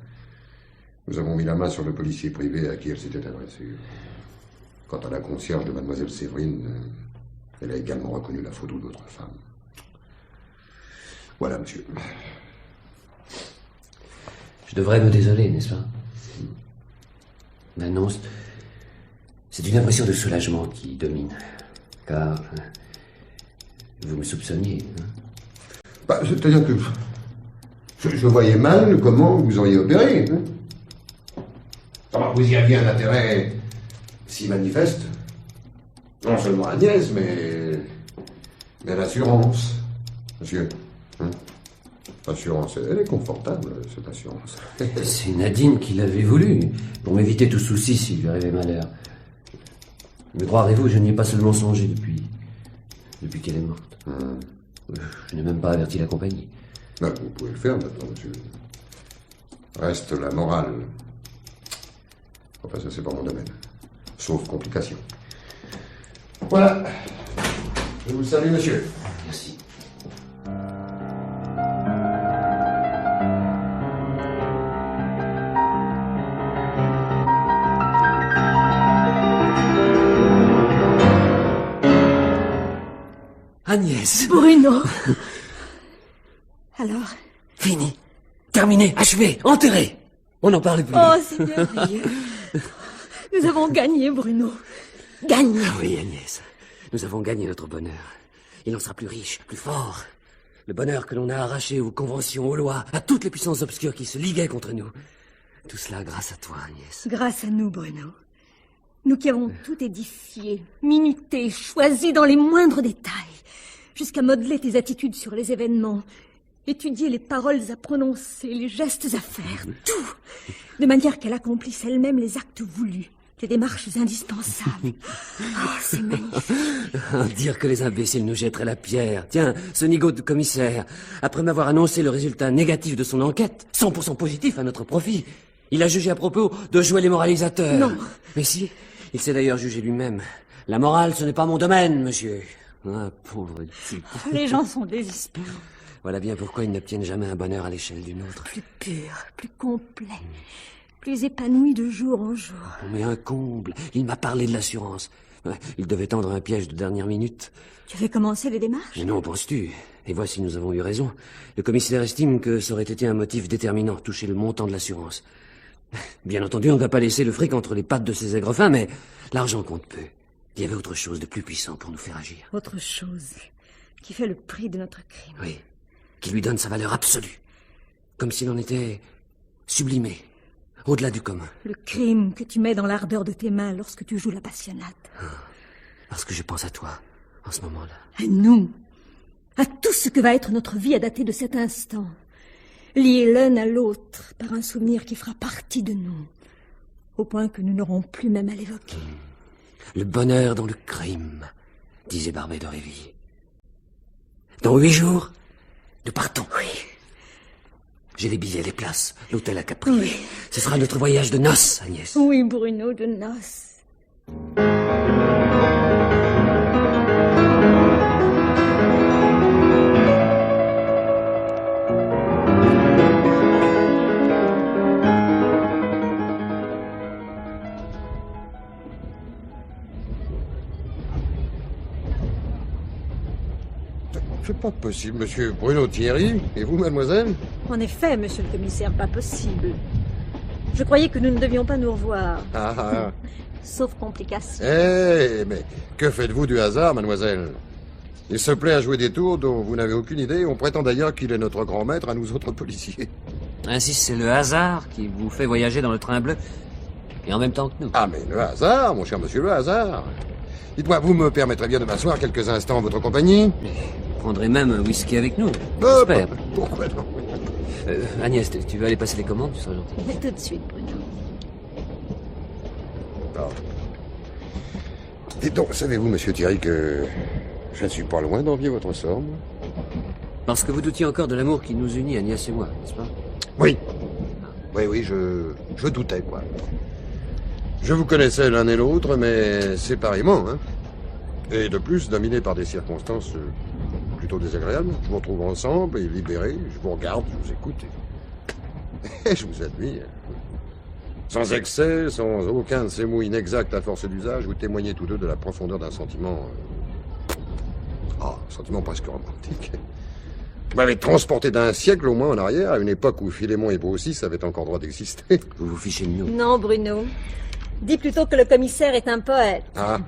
Nous avons mis la main sur le policier privé à qui elle s'était adressée. Quant à la concierge de mademoiselle Séverine, elle a également reconnu la photo de votre femme. Voilà, monsieur. Je devrais me désoler, n'est-ce pas? Non, c'est une impression de soulagement qui domine. Car vous me soupçonniez, hein? C'est-à-dire que je voyais mal comment vous auriez opéré. Hein. Alors, vous y aviez un intérêt si manifeste. Non seulement à Agnès, mais à l'assurance, monsieur. Hein. L'assurance, elle est confortable, cette assurance. C'est Nadine qui l'avait voulu, pour m'éviter tout souci s'il lui arrivait malheur. Me croirez-vous, je n'y ai pas seulement songé depuis qu'elle est morte. Je n'ai même pas averti la compagnie. Ben, vous pouvez le faire maintenant, monsieur. Reste la morale. Enfin, ça, c'est pas mon domaine. Sauf complication. Voilà. Je vous salue, monsieur. Merci. Agnès. Bruno. Alors? Fini. Terminé. Achevé. Enterré. On n'en parle plus. Oh, c'est merveilleux. Nous avons gagné, Bruno. Gagné. Ah oui, Agnès. Nous avons gagné notre bonheur. Il en sera plus riche, plus fort. Le bonheur que l'on a arraché aux conventions, aux lois, à toutes les puissances obscures qui se liguaient contre nous. Tout cela grâce à toi, Agnès. Grâce à nous, Bruno. Nous qui avons tout édifié, minuté, choisi dans les moindres détails, jusqu'à modeler tes attitudes sur les événements, étudier les paroles à prononcer, les gestes à faire, tout, de manière qu'elle accomplisse elle-même les actes voulus, les démarches indispensables. Oh, c'est magnifique. Dire que les imbéciles nous jetteraient la pierre. Tiens, ce nigaud de commissaire, après m'avoir annoncé le résultat négatif de son enquête, 100% positif à notre profit, il a jugé à propos de jouer les moralisateurs. Non. Mais si, il s'est d'ailleurs jugé lui-même. La morale, ce n'est pas mon domaine, monsieur. Ah, pauvre type. Les gens sont désespérés. Voilà bien pourquoi ils n'obtiennent jamais un bonheur à l'échelle d'une autre. Plus pur, plus complet, plus épanoui de jour en jour. Oh, mais un comble. Il m'a parlé de l'assurance. Ouais, il devait tendre un piège de dernière minute. Tu avais commencé les démarches? Mais non, penses-tu? Et voici, nous avons eu raison. Le commissaire estime que ça aurait été un motif déterminant, toucher le montant de l'assurance. Bien entendu, on ne va pas laisser le fric entre les pattes de ces aigrefins, mais l'argent compte peu. Il y avait autre chose de plus puissant pour nous faire agir. Autre chose qui fait le prix de notre crime. Oui, qui lui donne sa valeur absolue. Comme s'il en était sublimé, au-delà du commun. Le crime que tu mets dans l'ardeur de tes mains lorsque tu joues la passionnate. Parce que je pense à toi, en ce moment-là. À nous, à tout ce que va être notre vie à dater de cet instant. Liés l'un à l'autre par un souvenir qui fera partie de nous, au point que nous n'aurons plus même à l'évoquer. Le bonheur dans le crime, disait Barbet de Réville. Dans 8 jours, nous partons. Oui. J'ai les billets, les places, l'hôtel à Capri. Oui. Ce sera notre voyage de noces, Agnès. Oui, Bruno, de noces. C'est pas possible, monsieur Bruno Thierry. Et vous, mademoiselle? En effet, monsieur le commissaire, pas possible. Je croyais que nous ne devions pas nous revoir. Ah. Sauf complication. Mais que faites-vous du hasard, mademoiselle? Il se plaît à jouer des tours dont vous n'avez aucune idée. On prétend d'ailleurs qu'il est notre grand maître à nous autres policiers. Ainsi, c'est le hasard qui vous fait voyager dans le train bleu, et en même temps que nous. Ah, mais le hasard, mon cher monsieur, le hasard. Dites-moi, vous me permettrez bien de m'asseoir quelques instants en votre compagnie? Vous prendrez même un whisky avec nous, j'espère. Pourquoi non? Agnès, tu veux aller passer les commandes, tu seras gentil. Mais tout de suite, Bruno. Ah. Dites donc, savez-vous, monsieur Thierry, que je ne suis pas loin d'envier votre sort, moi? Parce que vous doutiez encore de l'amour qui nous unit, Agnès et moi, n'est-ce pas? Oui. Oui, je doutais, quoi. Je vous connaissais l'un et l'autre, mais séparément, hein. Et de plus, dominé par des circonstances plutôt désagréables. Je vous retrouve ensemble et libérés. Je vous regarde, je vous écoute et je vous admire. Sans excès, sans aucun de ces mots inexacts à force d'usage, vous témoignez tous deux de la profondeur d'un sentiment... un sentiment presque romantique. Vous m'avez transporté d'un siècle au moins en arrière, à une époque où Philémon et Baucis avaient encore droit d'exister. Vous vous fichez de nous. Non, Bruno. Dis plutôt que le commissaire est un poète. Ah.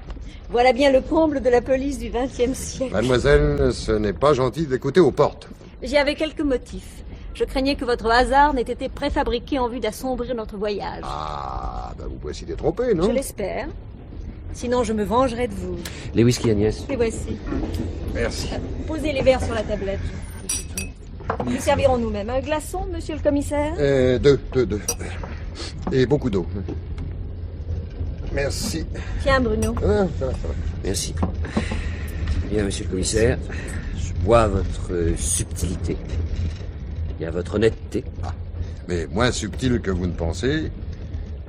Voilà bien le comble de la police du XXe siècle. Mademoiselle, ce n'est pas gentil d'écouter aux portes. J'y avais quelques motifs. Je craignais que votre hasard n'ait été préfabriqué en vue d'assombrir notre voyage. Ah, vous pouvez s'y détromper, non? Je l'espère. Sinon, je me vengerai de vous. Les whisky, Agnès. Les voici. Merci. Posez les verres sur la tablette. Nous servirons nous-mêmes. Un glaçon, monsieur le commissaire? Deux. Et beaucoup d'eau. Merci. Tiens, Bruno. Ça va. Merci. Bien, monsieur le commissaire, je bois à votre subtilité et à votre honnêteté. Mais moins subtil que vous ne pensez,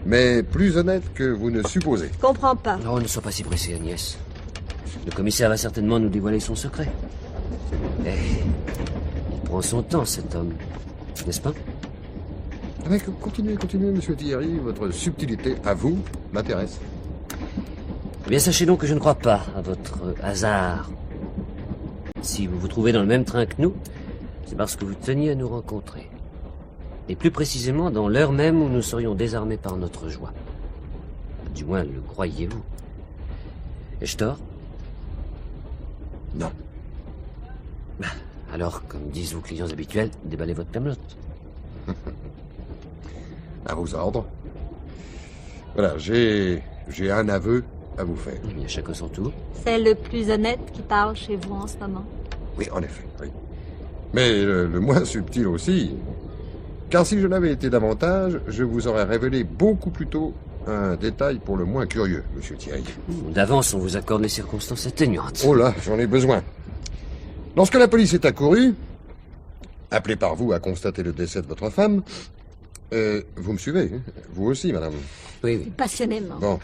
mais plus honnête que vous ne supposez. Je comprends pas. Non, ne sois pas si pressé, Agnès. Le commissaire va certainement nous dévoiler son secret. Il prend son temps, cet homme. N'est-ce pas? Mais continuez, monsieur Thierry. Votre subtilité, à vous, m'intéresse. Eh bien, sachez donc que je ne crois pas à votre hasard. Si vous vous trouvez dans le même train que nous, c'est parce que vous teniez à nous rencontrer. Et plus précisément dans l'heure même où nous serions désarmés par notre joie. Du moins, le croyez-vous. Ai-je tort? Non. Alors, comme disent vos clients habituels, déballez votre camelote. À vos ordres. Voilà, j'ai un aveu à vous faire. Eh bien, chacun son tour. C'est le plus honnête qui parle chez vous en ce moment. Oui, en effet, oui. Mais le moins subtil aussi. Car si je l'avais été davantage, je vous aurais révélé beaucoup plus tôt un détail pour le moins curieux, monsieur Thierry. D'avance, on vous accorde les circonstances atténuantes. Oh là, j'en ai besoin. Lorsque la police est accourue, appelée par vous à constater le décès de votre femme, vous me suivez, hein? Vous aussi, madame. Oui, oui. Passionnément.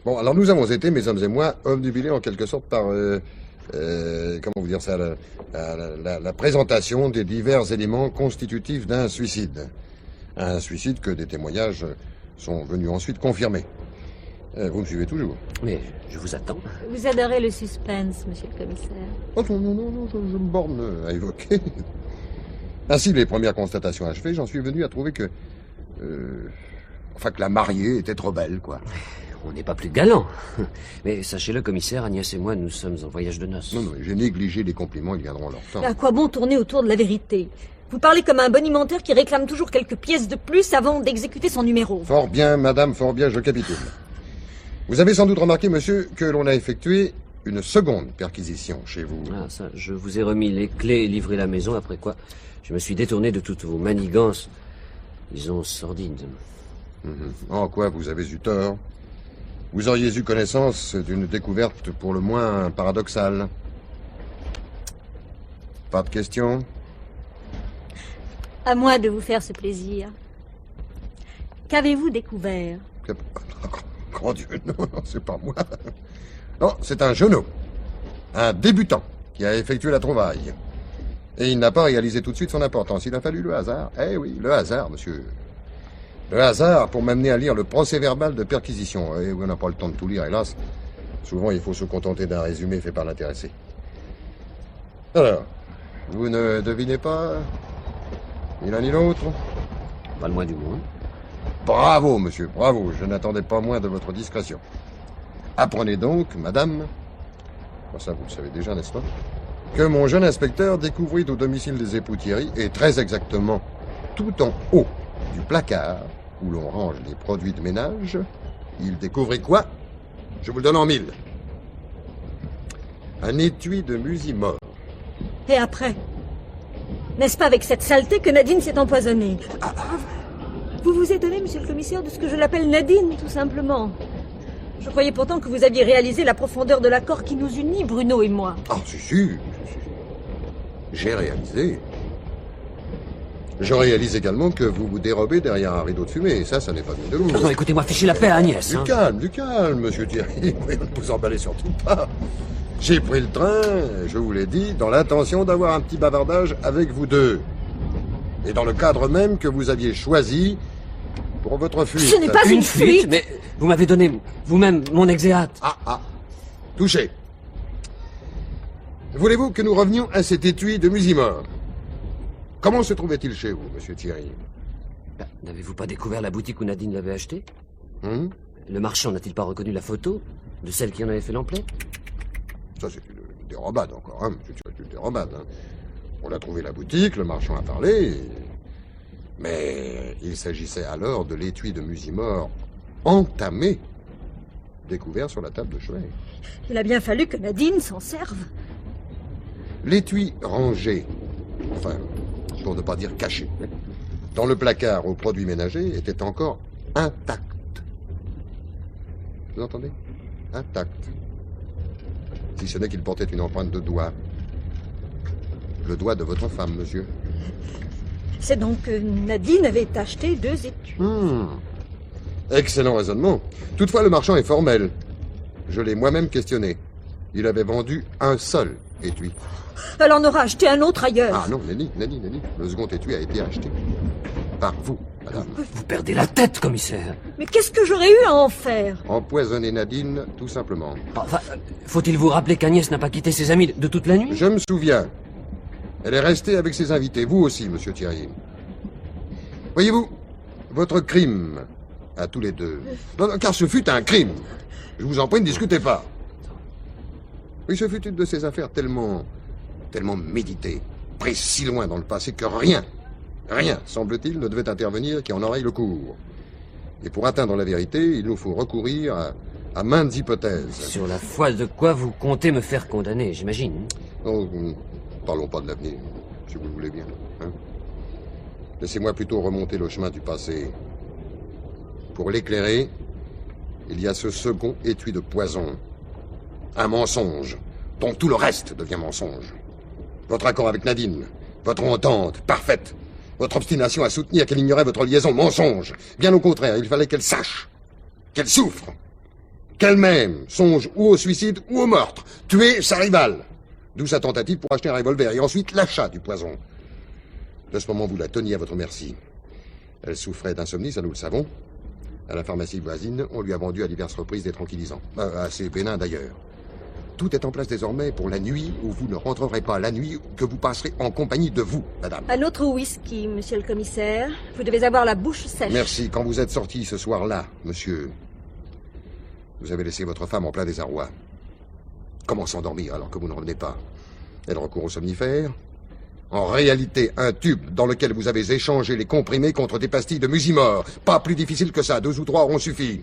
Bon, alors nous avons été, mes hommes et moi, obnubilés en quelque sorte par, comment vous dire ça, la présentation des divers éléments constitutifs d'un suicide. Un suicide que des témoignages sont venus ensuite confirmer. Vous me suivez toujours? Mais je vous attends. Vous adorez le suspense, monsieur le commissaire. Oh non, je me borne à évoquer. Ainsi, les premières constatations achevées, j'en suis venu à trouver que... que la mariée était trop belle, quoi. On n'est pas plus galant. Mais sachez-le, commissaire, Agnès et moi, nous sommes en voyage de noces. Non, j'ai négligé les compliments, ils viendront leur temps. À quoi bon tourner autour de la vérité? Vous parlez comme un bonimenteur qui réclame toujours quelques pièces de plus avant d'exécuter son numéro. Fort bien, madame, fort bien, je capitule. Vous avez sans doute remarqué, monsieur, que l'on a effectué une seconde perquisition chez vous. Ah, ça, je vous ai remis les clés et livré la maison, après quoi je me suis détourné de toutes vos manigances, disons, sordides. En quoi vous avez eu tort. Vous auriez eu connaissance d'une découverte pour le moins paradoxale. Pas de questions? À moi de vous faire ce plaisir. Qu'avez-vous découvert? Grand Dieu, non, c'est pas moi. Non, c'est un genou, un débutant, qui a effectué la trouvaille. Et il n'a pas réalisé tout de suite son importance. Il a fallu le hasard. Eh oui, le hasard, monsieur. Le hasard pour m'amener à lire le procès-verbal de perquisition. Et oui, on n'a pas le temps de tout lire, hélas. Souvent, il faut se contenter d'un résumé fait par l'intéressé. Alors, vous ne devinez pas, ni l'un ni l'autre? Pas le moins du moins. Bravo, monsieur, bravo. Je n'attendais pas moins de votre discrétion. Apprenez donc, madame, ça vous le savez déjà, n'est-ce pas, que mon jeune inspecteur découvrit au domicile des époux Thierry, et très exactement tout en haut du placard où l'on range les produits de ménage, il découvrit quoi? Je vous le donne en 1000. Un étui de musimort. Et après? N'est-ce pas avec cette saleté que Nadine s'est empoisonnée? Vous vous étonnez, monsieur le commissaire, de ce que je l'appelle Nadine, tout simplement. Je croyais pourtant que vous aviez réalisé la profondeur de l'accord qui nous unit, Bruno et moi. Ah, si. J'ai réalisé. Je réalise également que vous vous dérobez derrière un rideau de fumée, et ça n'est pas bien de vous. Non, écoutez-moi, fichez la paix à Agnès. Du calme, monsieur Thierry. Ne vous emballez surtout pas. J'ai pris le train, je vous l'ai dit, dans l'intention d'avoir un petit bavardage avec vous deux. Et dans le cadre même que vous aviez choisi pour votre fuite. Ce n'est pas une fuite. Mais vous m'avez donné vous-même mon exéat. Touché. Voulez-vous que nous revenions à cet étui de musimort? Comment se trouvait-il chez vous, monsieur Thierry? N'avez-vous pas découvert la boutique où Nadine l'avait acheté? Le marchand n'a-t-il pas reconnu la photo de celle qui en avait fait l'emploi? Ça, c'est une dérobade encore, hein, monsieur Thierry, une dérobade. Hein. On a trouvé la boutique, le marchand a parlé, mais il s'agissait alors de l'étui de musimort entamé, découvert sur la table de chevet. Il a bien fallu que Nadine s'en serve. L'étui rangé, enfin, pour ne pas dire caché, dans le placard aux produits ménagers était encore intact. Vous entendez? Intact. Si ce n'est qu'il portait une empreinte de doigt. Le doigt de votre femme, monsieur. C'est donc que Nadine avait acheté 2 étuis. Excellent raisonnement. Toutefois, le marchand est formel. Je l'ai moi-même questionné. Il avait vendu un seul étui. Elle en aura acheté un autre ailleurs. Ah non, Nenni. Le second étui a été acheté par vous, madame. Vous perdez la tête, commissaire. Mais qu'est-ce que j'aurais eu à en faire? Empoisonner Nadine, tout simplement. Enfin, faut-il vous rappeler qu'Agnès n'a pas quitté ses amis de toute la nuit? Je me souviens. Elle est restée avec ses invités. Vous aussi, monsieur Thierry. Voyez-vous, votre crime, à tous les deux... Non, car ce fut un crime. Je vous en prie, ne discutez pas. Oui, ce fut une de ces affaires tellement méditées, prises si loin dans le passé que rien Rien, semble-t-il, ne devait intervenir qui en enraye le cours. Et pour atteindre la vérité, il nous faut recourir à maintes hypothèses. Sur la foi de quoi vous comptez me faire condamner, j'imagine. Non, parlons pas de l'avenir, si vous le voulez bien. Hein? Laissez-moi plutôt remonter le chemin du passé. Pour l'éclairer, il y a ce second étui de poison. Un mensonge, dont tout le reste devient mensonge. Votre accord avec Nadine, votre entente parfaite, votre obstination à soutenir qu'elle ignorait votre liaison, mensonge. Bien au contraire, il fallait qu'elle sache, qu'elle souffre, qu'elle-même songe ou au suicide ou au meurtre, tuer sa rivale. D'où sa tentative pour acheter un revolver et ensuite l'achat du poison. De ce moment, vous la teniez à votre merci. Elle souffrait d'insomnie, ça nous le savons. À la pharmacie voisine, on lui a vendu à diverses reprises des tranquillisants. Assez bénins d'ailleurs. Tout est en place désormais pour la nuit où vous ne rentrerez pas, la nuit que vous passerez en compagnie de vous, madame. Un autre whisky, monsieur le commissaire. Vous devez avoir la bouche sèche. Merci. Quand vous êtes sorti ce soir-là, monsieur, vous avez laissé votre femme en plein désarroi. Comment s'endormir alors que vous ne revenez pas? Elle recourt au somnifère. En réalité, un tube dans lequel vous avez échangé les comprimés contre des pastilles de Musimor. Pas plus difficile que ça. 2 ou 3 auront suffi.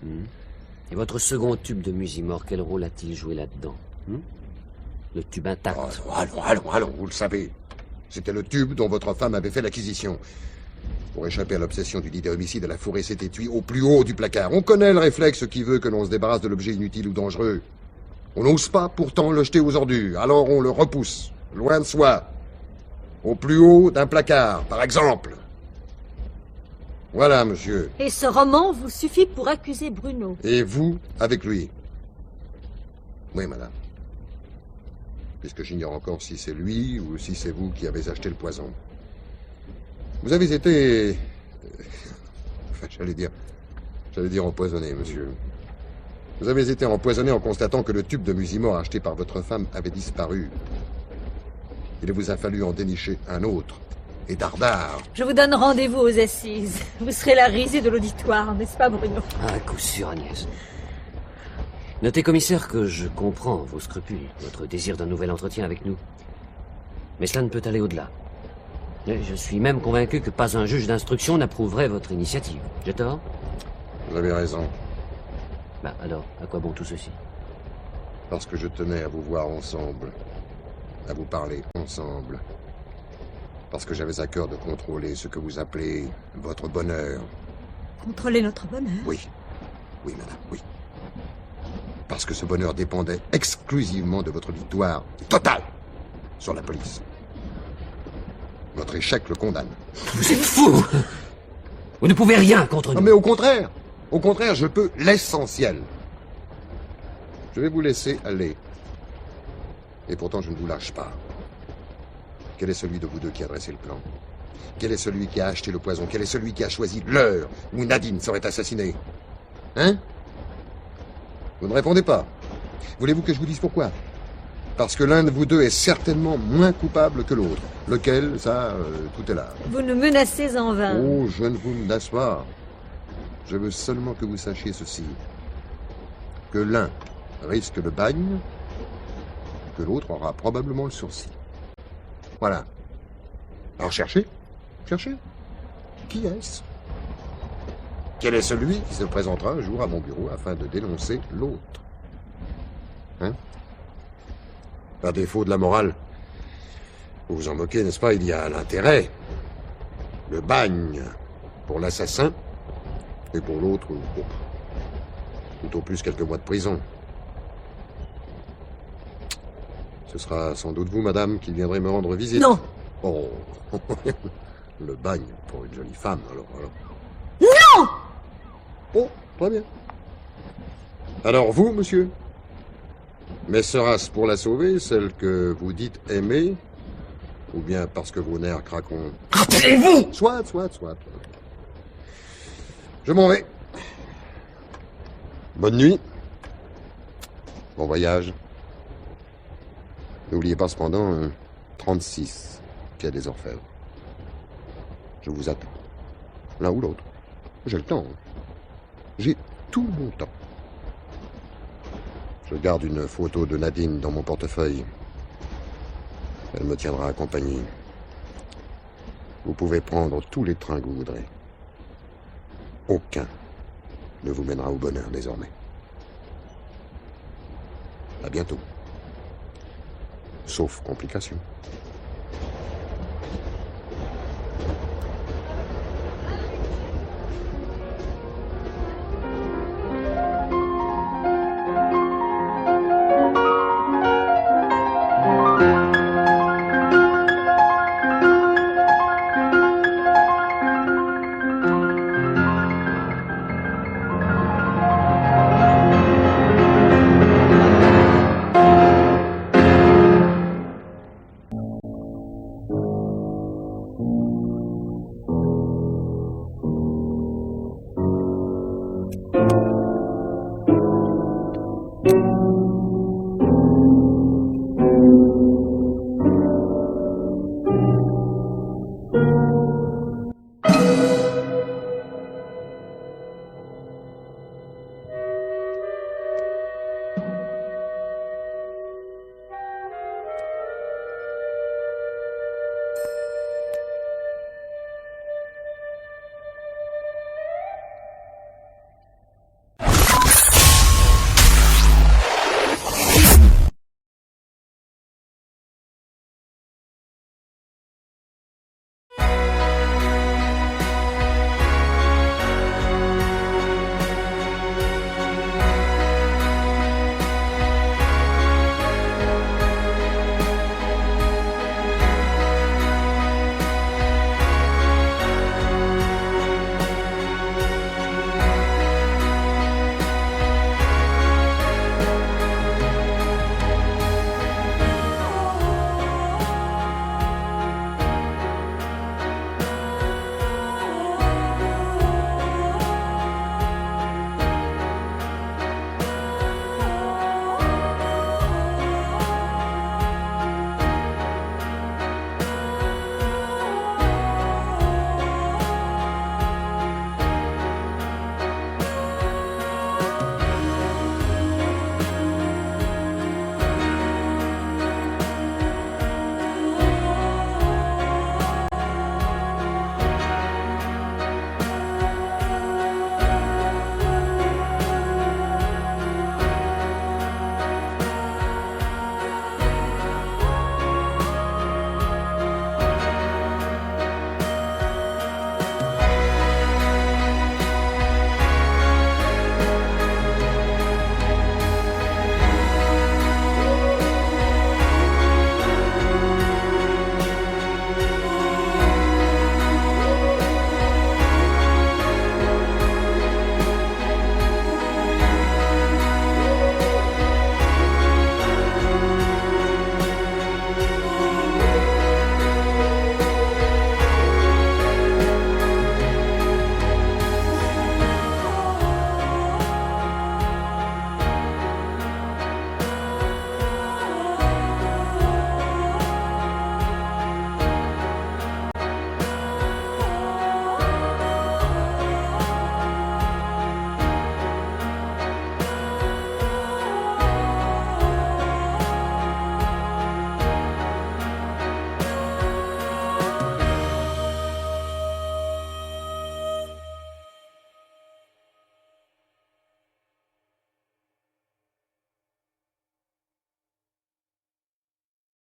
Et votre second tube de Musimor, quel rôle a-t-il joué là-dedans? Le tube intact. Allons, vous le savez. C'était le tube dont votre femme avait fait l'acquisition. Pour échapper à l'obsession du lit des homicides, elle a fourré cet étui au plus haut du placard. On connaît le réflexe qui veut que l'on se débarrasse de l'objet inutile ou dangereux. On n'ose pas pourtant le jeter aux ordures, alors on le repousse, loin de soi. Au plus haut d'un placard, par exemple. Voilà, monsieur. Et ce roman vous suffit pour accuser Bruno. Et vous, avec lui. Oui, madame. Puisque j'ignore encore si c'est lui ou si c'est vous qui avez acheté le poison. Vous avez été... Enfin, j'allais dire empoisonné, monsieur. Vous avez été empoisonné en constatant que le tube de Musimor acheté par votre femme avait disparu. Il vous a fallu en dénicher un autre. Et dardard. Je vous donne rendez-vous aux assises. Vous serez la risée de l'auditoire, n'est-ce pas, Bruno? À coup sûr, Agnès. Notez, commissaire, que je comprends vos scrupules, votre désir d'un nouvel entretien avec nous. Mais cela ne peut aller au-delà. Et je suis même convaincu que pas un juge d'instruction n'approuverait votre initiative. J'ai tort? Vous avez raison. Alors, à quoi bon tout ceci? Parce que je tenais à vous voir ensemble. À vous parler ensemble. Parce que j'avais à cœur de contrôler ce que vous appelez votre bonheur. Contrôler notre bonheur? Oui. Oui, madame, oui. Parce que ce bonheur dépendait exclusivement de votre victoire totale sur la police. Votre échec le condamne. Vous êtes fou! Vous ne pouvez rien contre nous. Non, mais au contraire. Au contraire, je peux l'essentiel. Je vais vous laisser aller. Et pourtant, je ne vous lâche pas. Quel est celui de vous deux qui a dressé le plan? Quel est celui qui a acheté le poison? Quel est celui qui a choisi l'heure où Nadine serait assassinée? Hein? Vous ne répondez pas. Voulez-vous que je vous dise pourquoi? Parce que l'un de vous deux est certainement moins coupable que l'autre. Lequel, ça, tout est là. Vous nous menacez en vain. Oh, je ne vous menace pas. Je veux seulement que vous sachiez ceci. Que l'un risque le bagne, que l'autre aura probablement le sursis. Voilà. Alors cherchez. Cherchez. Qui est-ce? Quel est celui qui se présentera un jour à mon bureau afin de dénoncer l'autre? Hein? Par défaut de la morale. Vous vous en moquez, n'est-ce pas? Il y a l'intérêt. Le bagne pour l'assassin. Et pour l'autre, tout au plus quelques mois de prison. Ce sera sans doute vous, madame, qui viendrez me rendre visite. Non. Oh, le bagne pour une jolie femme, alors. Non! Oh, très bien. Alors vous, monsieur? Mais sera-ce pour la sauver, celle que vous dites aimer? Ou bien parce que vos nerfs craqueront? Rappelez-vous! Soit. Je m'en vais. Bonne nuit. Bon voyage. N'oubliez pas cependant 36, quai des Orfèvres. Je vous attends. L'un ou l'autre. J'ai le temps. J'ai tout mon temps. Je garde une photo de Nadine dans mon portefeuille. Elle me tiendra compagnie. Vous pouvez prendre tous les trains que vous voudrez. Aucun ne vous mènera au bonheur désormais. À bientôt. Sauf complications.